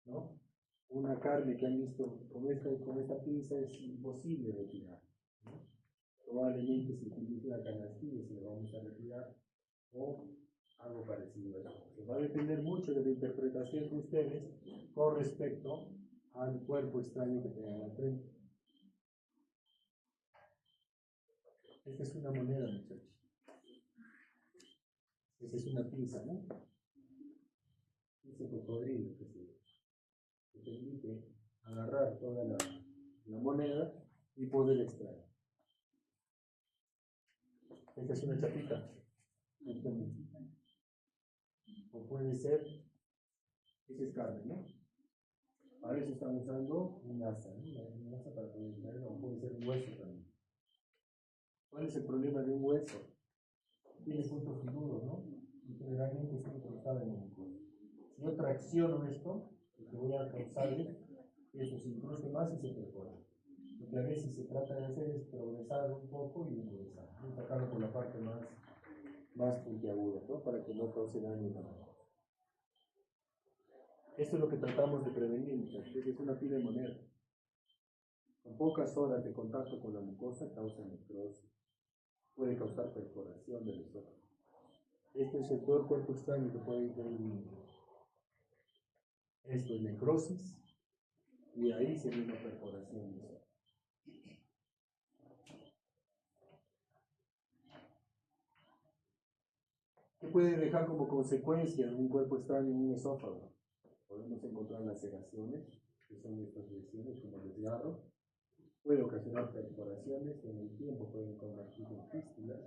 ¿no? Una carne que han visto con esta pinza es imposible retirar, ¿no? Probablemente si utiliza una canastilla se le vamos a retirar o algo parecido a eso. Va a depender mucho de la interpretación de ustedes con respecto al cuerpo extraño que tengan al frente. Esta es una moneda, muchachos. Esta es una pinza, ¿no? Ese cocodrilo que se permite agarrar toda la moneda y poder extraer. Esta es una chapita. O puede ser, ese es carne, ¿no? Para eso están usando un asa, ¿no? Un asa para poder extraer, o puede ser un hueso también. ¿Cuál es el problema de un hueso? Tiene puntos filudos, ¿no? Y generalmente está incrustado en el mucosa. Si yo tracciono esto, lo que voy a causar es que eso se incruste más y se perfora. Lo que a veces se trata de hacer es progresar un poco y enderezar, ¿no? Sacarlo por la parte más puntiaguda, ¿no? Para que no cause daño en la mucosa. Esto es lo que tratamos de prevenir, muchachos. Es una pila de moneda. Con pocas horas de contacto con la mucosa causa necrosis. Puede causar perforación del esófago. Este es el peor cuerpo extraño que puede ir en el mundo. Esto es necrosis y ahí se ve una perforación del esófago. ¿Qué puede dejar como consecuencia un cuerpo extraño en un esófago? Podemos encontrar laceraciones, que son estas lesiones como el desgarro. Puede ocasionar perforaciones, en el tiempo pueden convertirse en fístulas,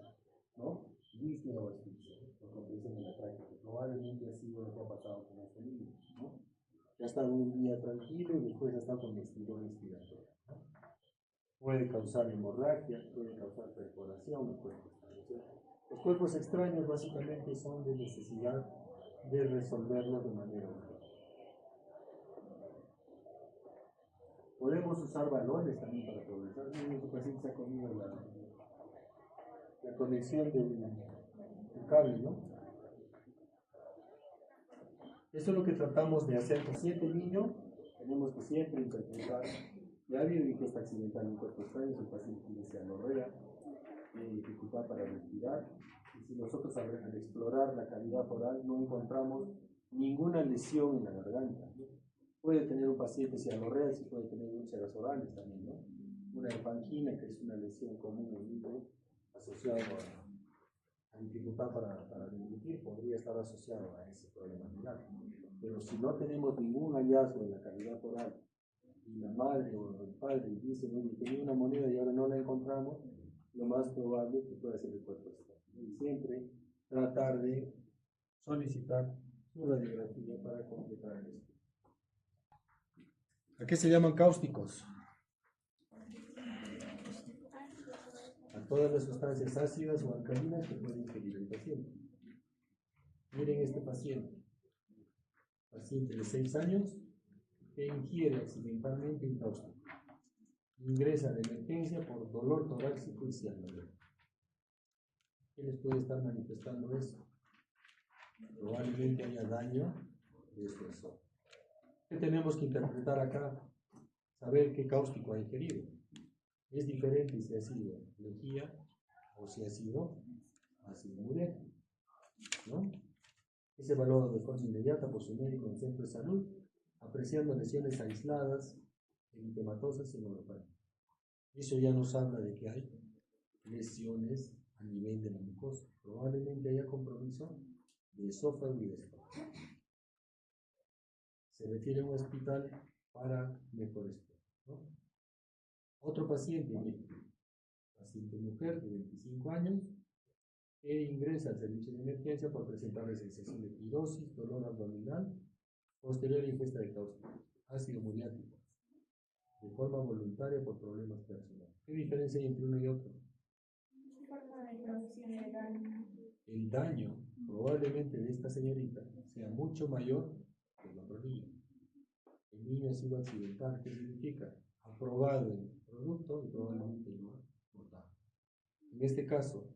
¿no? Disnea o asfixia, por compresión de la tráquea, que probablemente ha sido lo que ha pasado con este niño, ¿no? Ya ha estado un día tranquilo y después ha estado con estirón respiratorio, ¿no? Puede causar hemorragia, puede causar perforación el cuerpo extraño. Los cuerpos extraños básicamente son de necesidad de resolverlos de manera urgente. Podemos usar balones también para progresar. Nuestro paciente se ha comido la conexión del cable, ¿no? Eso es lo que tratamos de hacer. Paciente niño, tenemos que siempre interpretar. Ya ha habido ingesta accidental en un cuerpo extraño, si el paciente tiene cianorrea, tiene dificultad para respirar. Y si nosotros al explorar la cavidad oral no encontramos ninguna lesión en la garganta, ¿no? Puede tener un paciente cianorrea y puede tener úlceras orales también, ¿no? Una herpangina, que es una lesión común en el niño asociado a dificultad para deglutir, podría estar asociado a ese problema renal. Pero si no tenemos ningún hallazgo en la cavidad oral y la madre o el padre dicen, oye, tenía una moneda y ahora no la encontramos, lo más probable es que pueda ser el cuerpo extraño. Y siempre tratar de solicitar su radiografía para completar el estudio. ¿A qué se llaman cáusticos? A todas las sustancias ácidas o alcalinas que puede ingerir el paciente. Miren este paciente de 6 años que ingiere accidentalmente un cáustico. Ingresa de emergencia por dolor torácico y ciánodo. ¿Qué les puede estar manifestando eso? Probablemente haya daño de este esófago. ¿Qué tenemos que interpretar acá? Saber qué cáustico ha ingerido. Es diferente si ha sido lejía o si ha sido ácido muriático, ¿no? Es evaluado de forma inmediata por su médico en el centro de salud, apreciando lesiones aisladas, eritematosas y neuropáticas. Eso ya nos habla de que hay lesiones a nivel de la mucosa. Probablemente haya compromiso de esófago y de estómago. Se refiere a un hospital para mejor estudio, ¿no? Otro paciente mujer de 25 años, que ingresa al servicio de emergencia por presentar sensación de pirosis, dolor abdominal, posterior a ingesta de cáustico, ácido muriático, de forma voluntaria por problemas personales. ¿Qué diferencia hay entre uno y otro? El daño probablemente de esta señorita sea mucho mayor que el otro niño. El niño ha sido accidental. ¿Qué significa? Ha probado el producto y probablemente lo ha botado. En este caso,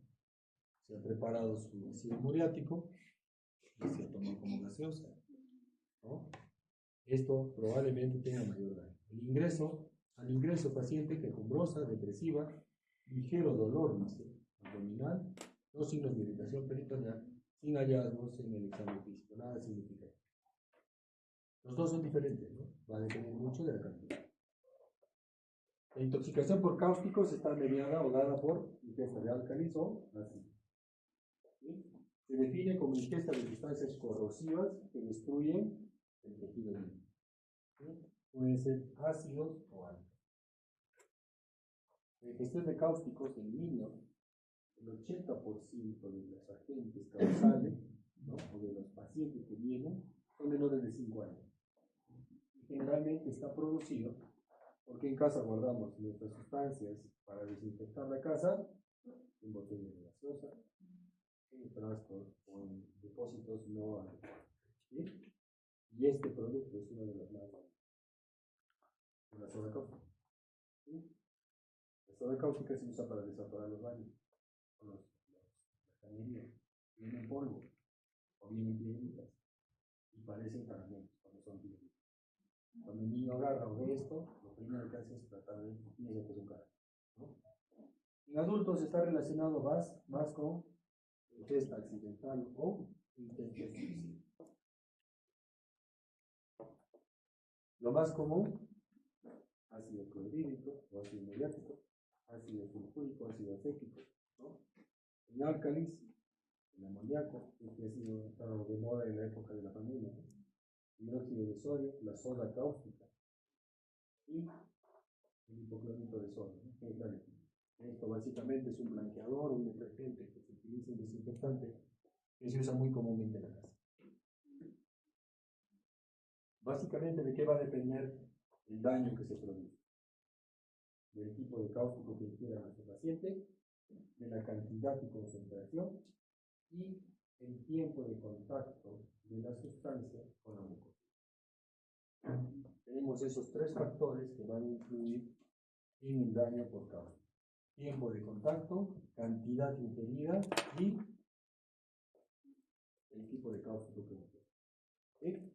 se ha preparado su ácido muriático y se ha tomado como gaseosa, ¿no? Esto probablemente tenga mayor daño. Al ingreso paciente quejumbrosa, depresiva, ligero dolor, dice, abdominal, no signos de irritación peritoneal, sin hallazgos en el examen físico, nada significativo. Los dos son diferentes, ¿no? Va a depender mucho de la cantidad. La intoxicación por cáusticos está mediada o dada por ingesta de álcalis o ácidos. ¿Sí? Se define como ingesta de sustancias corrosivas que destruyen el tejido vivo. ¿Sí? Pueden ser ácidos o álcalis. En gestión de cáusticos en niños, el 80% de los agentes causales, ¿no?, o de los pacientes que vienen son menores de 5 años. Y generalmente está producido porque en casa guardamos nuestras sustancias para desinfectar la casa en botellas de gaseosa, en frascos o en depósitos no adecuados. ¿Sí? Y este producto es uno de los más grandes. La soda cáustica. ¿Sí? La soda cáustica se usa para desatorar los baños, las cañerías. Vienen en polvo o vienen piedritas y parecen caramelos cuando son piedritas. Cuando un niño agarra o ve esto, lo primero que hace es tratar de piensa que es un caramelo, ¿no? En adultos está relacionado más con ingesta accidental o intento de suicidio. Lo más común, ácido clorhídrico o ácido muriático, ácido sulfúrico, ácido acético, ¿no? En álcalis, el amoníaco, que ha sido estado de moda en la época de la pandemia, ¿no? Hidróxido de sodio, la soda cáustica y el hipoclorito de sodio, ¿no? Esto básicamente es un blanqueador, un detergente que se utiliza en desinfectante que se usa muy comúnmente en la casa. Básicamente, ¿de qué va a depender el daño que se produce? Del tipo de cáustico que ingiera nuestro paciente, de la cantidad y concentración y el tiempo de contacto de la sustancia con la mucosa. Tenemos esos 3 factores que van a influir en el daño por cáustico: tiempo de contacto, cantidad ingerida y el tipo de cáustico que ingiere. ¿Sí?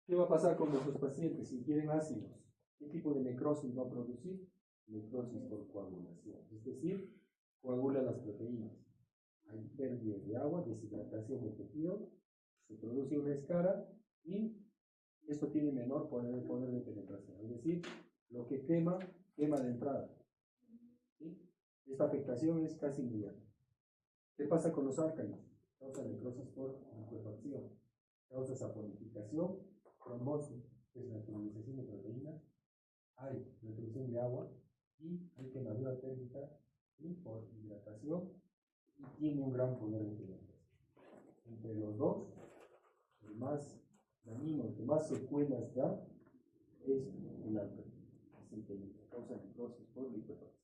¿Qué va a pasar con nuestros pacientes si ingieren ácidos? ¿Qué tipo de necrosis va a producir? Necrosis por coagulación, es decir, coagula las proteínas. Hay pérdida de agua, deshidratación del tejido, se produce una escara y esto tiene menor poder de penetración, es decir, lo que quema de entrada. ¿Sí? Esta afectación es casi inmediata. ¿Qué pasa con los álcalis? Causa necrosis por licuefacción, causa saponificación, trombosis, desnaturalización de proteínas, hay retención de agua y hay quemadura térmica y por hidratación y tiene un gran poder de fermentación. Entre los dos, el más dañino, el que más secuelas da es el alcohol, es el que causa necrosis por licuefacción.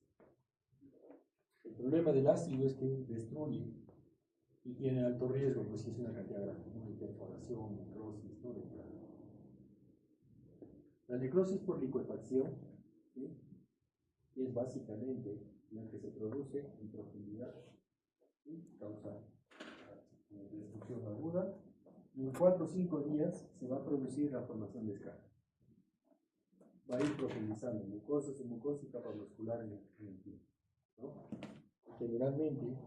El problema del ácido es que destruye y tiene alto riesgo, pues si es una cantidad grande, ¿no? De perforación, necrosis, todo el plan. La necrosis por licuefacción, ¿sí?, es básicamente la que se produce en profundidad y causa destrucción aguda, y en 4 o 5 días se va a producir la formación de escamas. Va a ir profundizando mucosa, submucosa y capa muscular en el tiempo, ¿no? Generalmente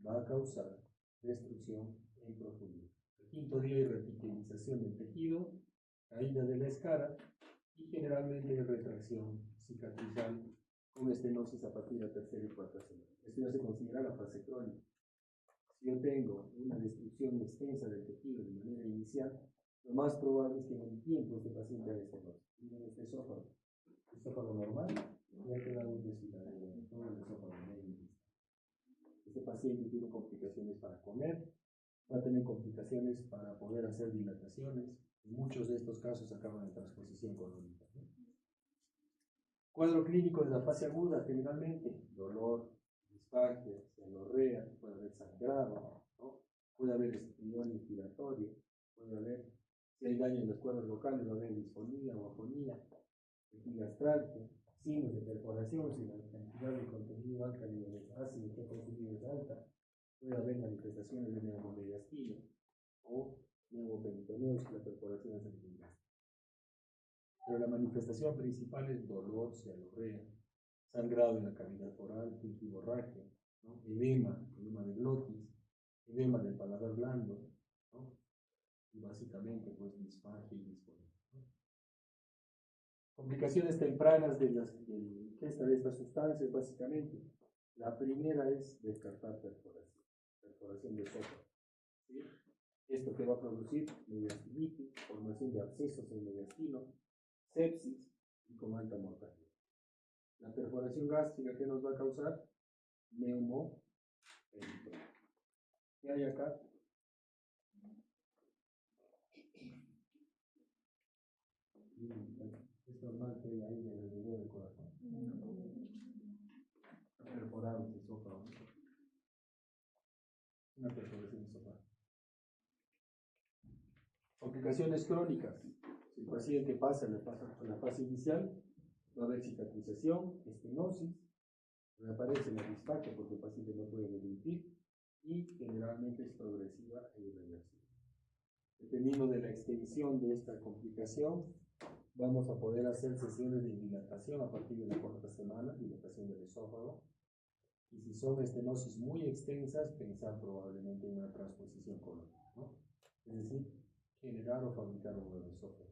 va a causar destrucción en profundidad. El quinto día hay repitelización del tejido, caída de la escara y generalmente hay retracción cicatrizal con estenosis a partir de la tercera y cuarta semana. Esto ya se considera la fase crónica. Si yo tengo una destrucción extensa del tejido de manera inicial, lo más probable es que en el tiempo este paciente haga estenosis. Miren este esófago normal, y ha quedado un desfiladero en todo el esófago medio. Este paciente tiene complicaciones para comer, va a tener complicaciones para poder hacer dilataciones. En muchos de estos casos acaban en transposición colónica, ¿no? Cuadro clínico de la fase aguda, generalmente dolor, disfagia, cianorrea, puede haber sangrado, ¿no? Puede haber estrión inspiratorio, puede haber, si hay daño en las cuerdas vocales, va a haber disfonía o afonía, epigastralgia, signos de perforación, si la cantidad de contenido álcalido de ácido que ha consumido es alta, puede haber manifestaciones de neumomediastino o neumoperitoneos, si la perforación es antigua. Pero la manifestación principal es dolor, cianorrea, sangrado en la cavidad oral, pintiborragia, ¿no? Edema de glotis, edema del paladar blando, ¿no? Y básicamente pues disfagia y disfonía, ¿no? Complicaciones tempranas de ingesta de estas sustancias, básicamente. La primera es descartar perforación de esófago, ¿sí? Esto que va a producir mediastinitis, formación de abscesos en el mediastino, sepsis y con alta mortalidad. La perforación gástrica, ¿qué nos va a causar? Neumoperitoneum. ¿Qué hay acá? Es normal que haya ahí alrededor del corazón. Perforado el esófago. Una perforación esofágica. Complicaciones crónicas. Si el paciente pasa la fase inicial, va a haber cicatrización, estenosis, reaparece la disfagia porque el paciente no puede deglutir y generalmente es progresiva e irreversible. Dependiendo de la extensión de esta complicación, vamos a poder hacer sesiones de dilatación a partir de la cuarta semana, dilatación del esófago. Y si son estenosis muy extensas, pensar probablemente en una transposición colónica, ¿no? Es decir, generar o fabricar un nuevo esófago.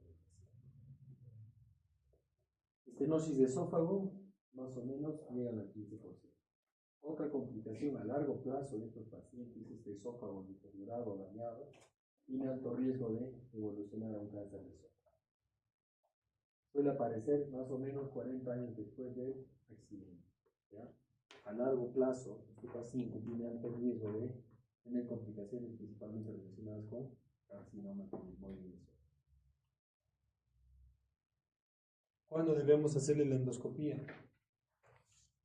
Estenosis de esófago, más o menos, llegan al 15%. Otra complicación a largo plazo de estos pacientes es el esófago deteriorado o dañado, tiene alto riesgo de evolucionar a un cáncer de esófago. Suele aparecer más o menos 40 años después del accidente, ¿ya? A largo plazo, este paciente tiene alto riesgo de tener complicaciones principalmente relacionadas con carcinoma pulmonar. ¿Cuándo debemos hacerle la endoscopía?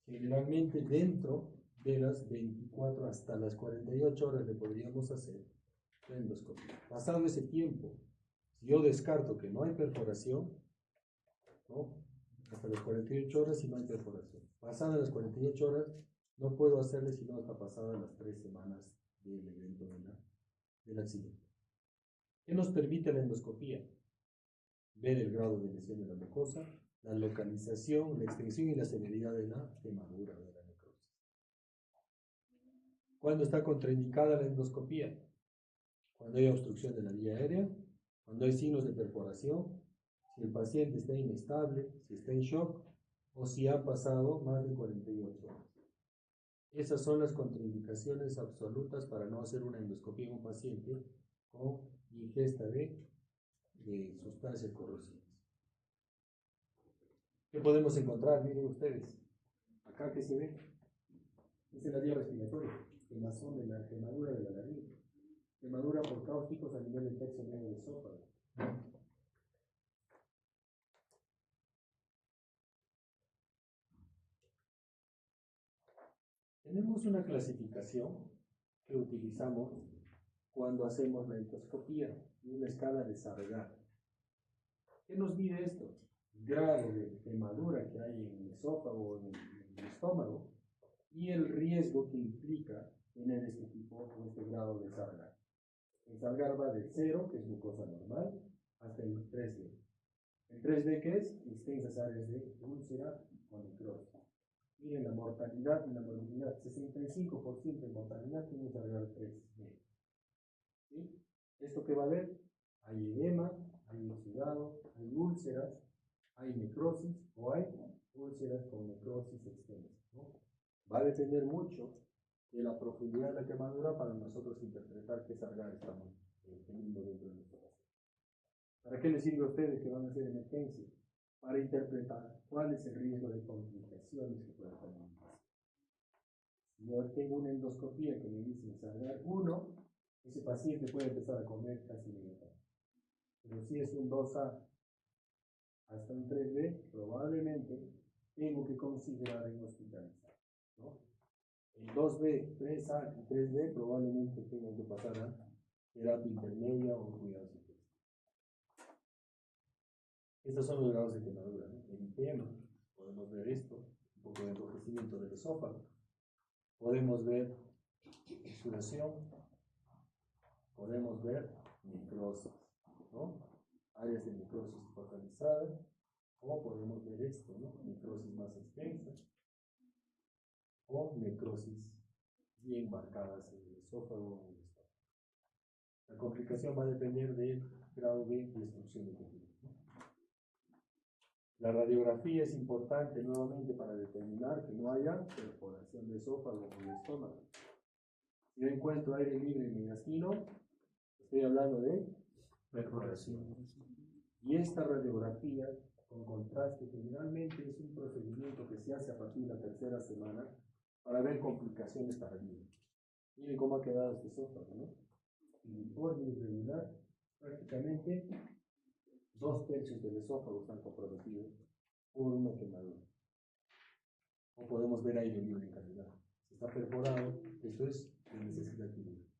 Generalmente dentro de las 24 hasta las 48 horas le podríamos hacer la endoscopía. Pasado ese tiempo, si yo descarto que no hay perforación, ¿no? Hasta las 48 horas si no hay perforación. Pasadas las 48 horas no puedo hacerle sino hasta pasadas las 3 semanas del evento del accidente. ¿Qué nos permite la endoscopía? Ver el grado de lesión de la mucosa, la localización, la extensión y la severidad de la quemadura de la necrosis. ¿Cuándo está contraindicada la endoscopía? Cuando hay obstrucción de la vía aérea, cuando hay signos de perforación, si el paciente está inestable, si está en shock o si ha pasado más de 48 horas. Esas son las contraindicaciones absolutas para no hacer una endoscopía en un paciente con IgG. ingesta de sustancias corrosivas. ¿Qué podemos encontrar? Miren ustedes, acá que se ve, esta es la vía respiratoria, quemazón de la quemadura de la laringe, quemadura por cáusticos a nivel del tercio medio del esófago. Tenemos una clasificación que utilizamos cuando hacemos la endoscopía, una escala de Sargar. ¿Qué nos mide esto? El grado de quemadura que hay en el esófago o en el estómago y el riesgo que implica tener este tipo o este grado de Sargar. El Sargar va del 0, que es glucosa normal, hasta el 3D. El 3D, ¿qué es? Extensas áreas de úlcera o necrosis. Miren la mortalidad y la morbilidad. 65% de mortalidad tiene un Sargar 3D. ¿Sí? ¿Esto qué va a haber? Hay edema, hay oxidado, hay úlceras, hay necrosis o hay úlceras con necrosis extensa, ¿no? Va a depender mucho de la profundidad de la quemadura para nosotros interpretar qué Sargar estamos teniendo dentro de nuestro paciente. ¿Para qué les sirve a ustedes que van a hacer emergencia? Para interpretar cuál es el riesgo de complicaciones que puede tener un paciente. Si yo tengo una endoscopía que me dice Sargar 1, ese paciente puede empezar a comer casi inmediatamente. Pero si es un 2A hasta un 3B, probablemente tengo que considerar en hospitalizar, ¿no? El 2B, 3A y 3B probablemente tengan que pasar a terapia intermedia o cuidados intensivos. Estos son los grados de quemadura, ¿no? Eritema, podemos ver esto, un poco de enrojecimiento del esófago. Podemos ver exudación, podemos ver necrosis, ¿no? Áreas de necrosis focalizadas, o podemos ver esto, ¿no? Necrosis más extensa, o necrosis bien marcadas en el esófago o en el estómago. La complicación va a depender del grado de destrucción del tejido, ¿no? La radiografía es importante nuevamente para determinar que no haya perforación de esófago o de estómago. Si yo encuentro aire libre en mi intestino, estoy hablando de perforación. Y esta radiografía con contraste generalmente es un procedimiento que se hace a partir de la tercera semana para ver complicaciones tardías. Miren cómo ha quedado este esófago, ¿no? Uniforme, irregular, prácticamente 2/3 del esófago están comprometidos por una quemadura. O podemos ver aire libre en calidad. Si está perforado, esto es de necesidad quirúrgica.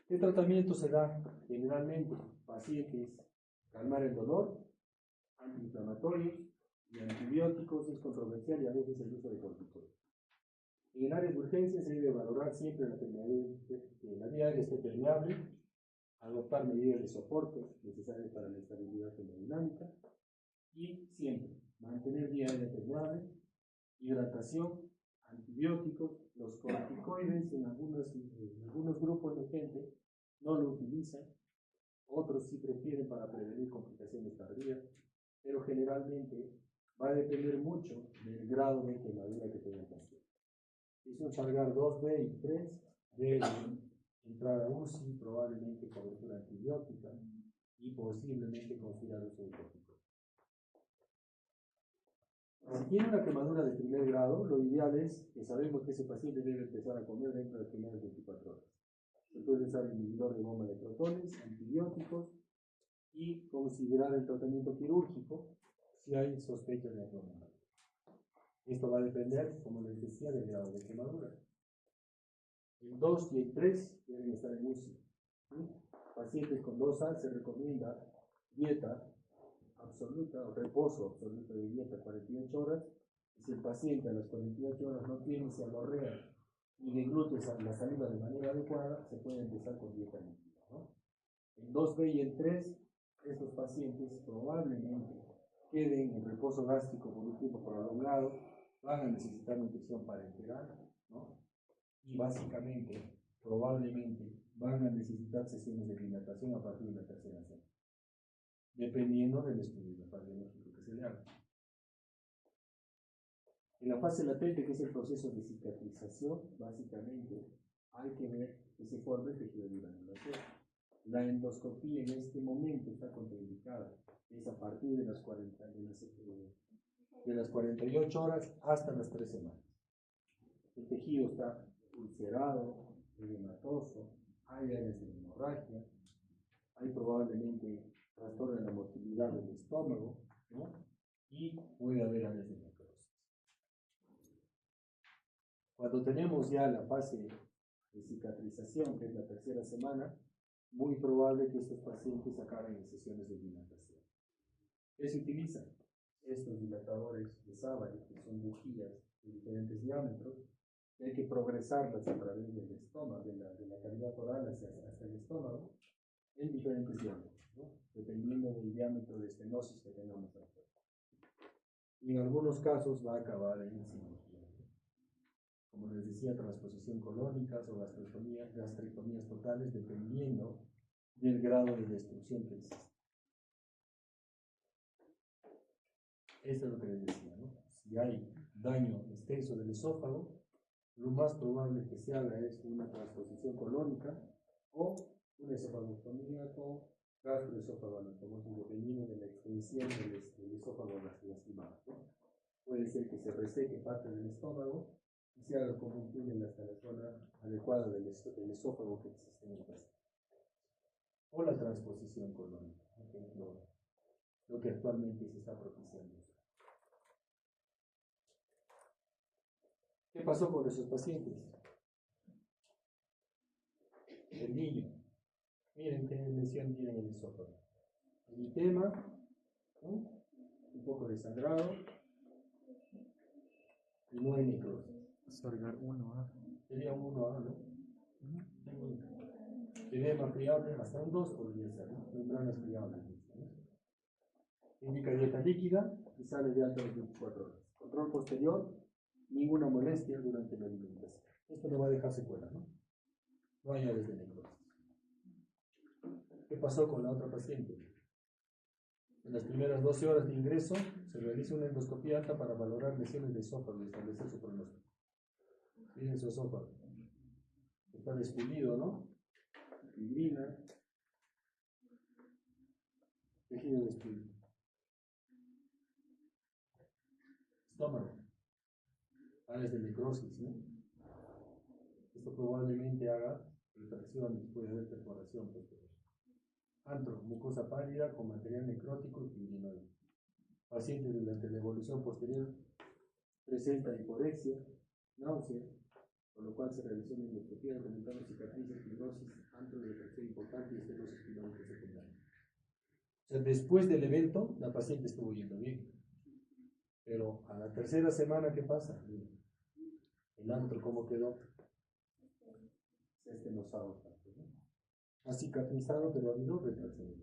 ¿Qué tratamiento se da? Generalmente, pacientes, calmar el dolor, antiinflamatorios y antibióticos, es controversial y a veces el uso de corticoides. En áreas de urgencia se debe valorar siempre que la vía aérea esté permeable, adoptar medidas de soporte necesarias para la estabilidad hemodinámica y siempre mantener vía aérea permeable, hidratación, antibióticos, los corticoides en algunos grupos de gente no lo utilizan, otros sí prefieren para prevenir complicaciones tardías, pero generalmente va a depender mucho del grado de quemadura que tenga el paciente. Si es un Sargar 2B y 3, debe entrar a UCI, probablemente cobertura antibiótica y posiblemente considerar uso de corticoides. Si tiene una quemadura de primer grado, lo ideal es que sabemos que ese paciente debe empezar a comer dentro de las primeras 24 horas. Se puede usar inhibidor de bomba de protones, antibióticos y considerar el tratamiento quirúrgico si hay sospecha de abnormalidad. Esto va a depender, como les decía, del grado de quemadura. El 2 y el 3 deben estar en UCI. ¿Sí? Pacientes con 2A se recomienda dieta absoluta o reposo absoluto de dieta 48 horas. Y si el paciente a las 48 horas no tiene cialorrea y deglute la saliva de manera adecuada, se puede empezar con dieta líquida, ¿no? En 2B y en 3, estos pacientes probablemente queden en reposo gástrico por un tiempo prolongado, van a necesitar nutrición parenteral, ¿no? Y básicamente, probablemente, van a necesitar sesiones de dilatación a partir de la tercera semana, dependiendo del estudio radiológico que se le haga. En la fase latente, que es el proceso de cicatrización, básicamente hay que ver que se forme el tejido de granulación. La endoscopía en este momento está contraindicada. Es a partir de las 48 horas hasta las 3 semanas. El tejido está ulcerado, edematoso, hay áreas de hemorragia, hay probablemente trastorno de la motilidad del estómago, ¿no? Y puede haber áreas de necrosis. Cuando tenemos ya la fase de cicatrización, que es la 3ª semana, muy probable que estos pacientes acaben en sesiones de dilatación. ¿Qué se utiliza? Estos dilatadores de Savary, que son bujías de diferentes diámetros, que hay que progresarlas a través del estómago, de la cavidad oral hasta el estómago, en diferentes diámetros, ¿no? Dependiendo del diámetro de estenosis que tengamos aquí. Y en algunos casos va a acabar en cirugía. Como les decía, transposición colónica o gastrectomías totales, dependiendo del grado de destrucción que existe. Esto es lo que les decía, ¿no? Si hay daño extenso del esófago, lo más probable que se haga es una transposición colónica o una esofagostomía con gastroesófago anastomosis, dependiendo de la extensión del esófago lastimado, ¿no? Puede ser que se reseque parte del estómago y se haga como un túnel hasta la zona adecuada del esófago que existe en el paciente. O la transposición colónica, que es lo que actualmente se está propiciando. ¿Qué pasó con esos pacientes? El niño. Miren qué lesión tiene en el esófago. Eritema, ¿no? Un poco de sangrado y no hay necrosis. Sorgar 1A. Sería un 1A, ¿no? Edema friable, hasta un 2 podría ser, ¿no? Membranas friables, ¿no? Indica dieta líquida y sale de alta a las 24 horas. Control posterior, ninguna molestia durante la alimentación. Esto no va a dejar secuela, ¿no? No hay áreas de necrosis. ¿Qué pasó con la otra paciente? En las primeras 12 horas de ingreso se realiza una endoscopía alta para valorar lesiones de esófago y establecer su pronóstico. Miren su esófago. Está despulido, ¿no? Fibrina. Tejido despulido. Estómago. Áreas de necrosis, ¿no? Esto probablemente haga retracciones, puede haber perforación posterior. Antro, mucosa pálida con material necrótico y fibrinoide. Paciente durante la evolución posterior presenta hiporexia, náusea, con lo cual se realizó una endoscopía documentando cicatrices, fibrosis, antro de retracción importante y estenosis pilórica secundaria. O sea, después del evento, la paciente estuvo yendo bien. Pero a la 3ª semana, ¿qué pasa? El antro, ¿cómo quedó? Se ha estenosado tanto, ¿no? Ha cicatrizado, pero ha habido retracción.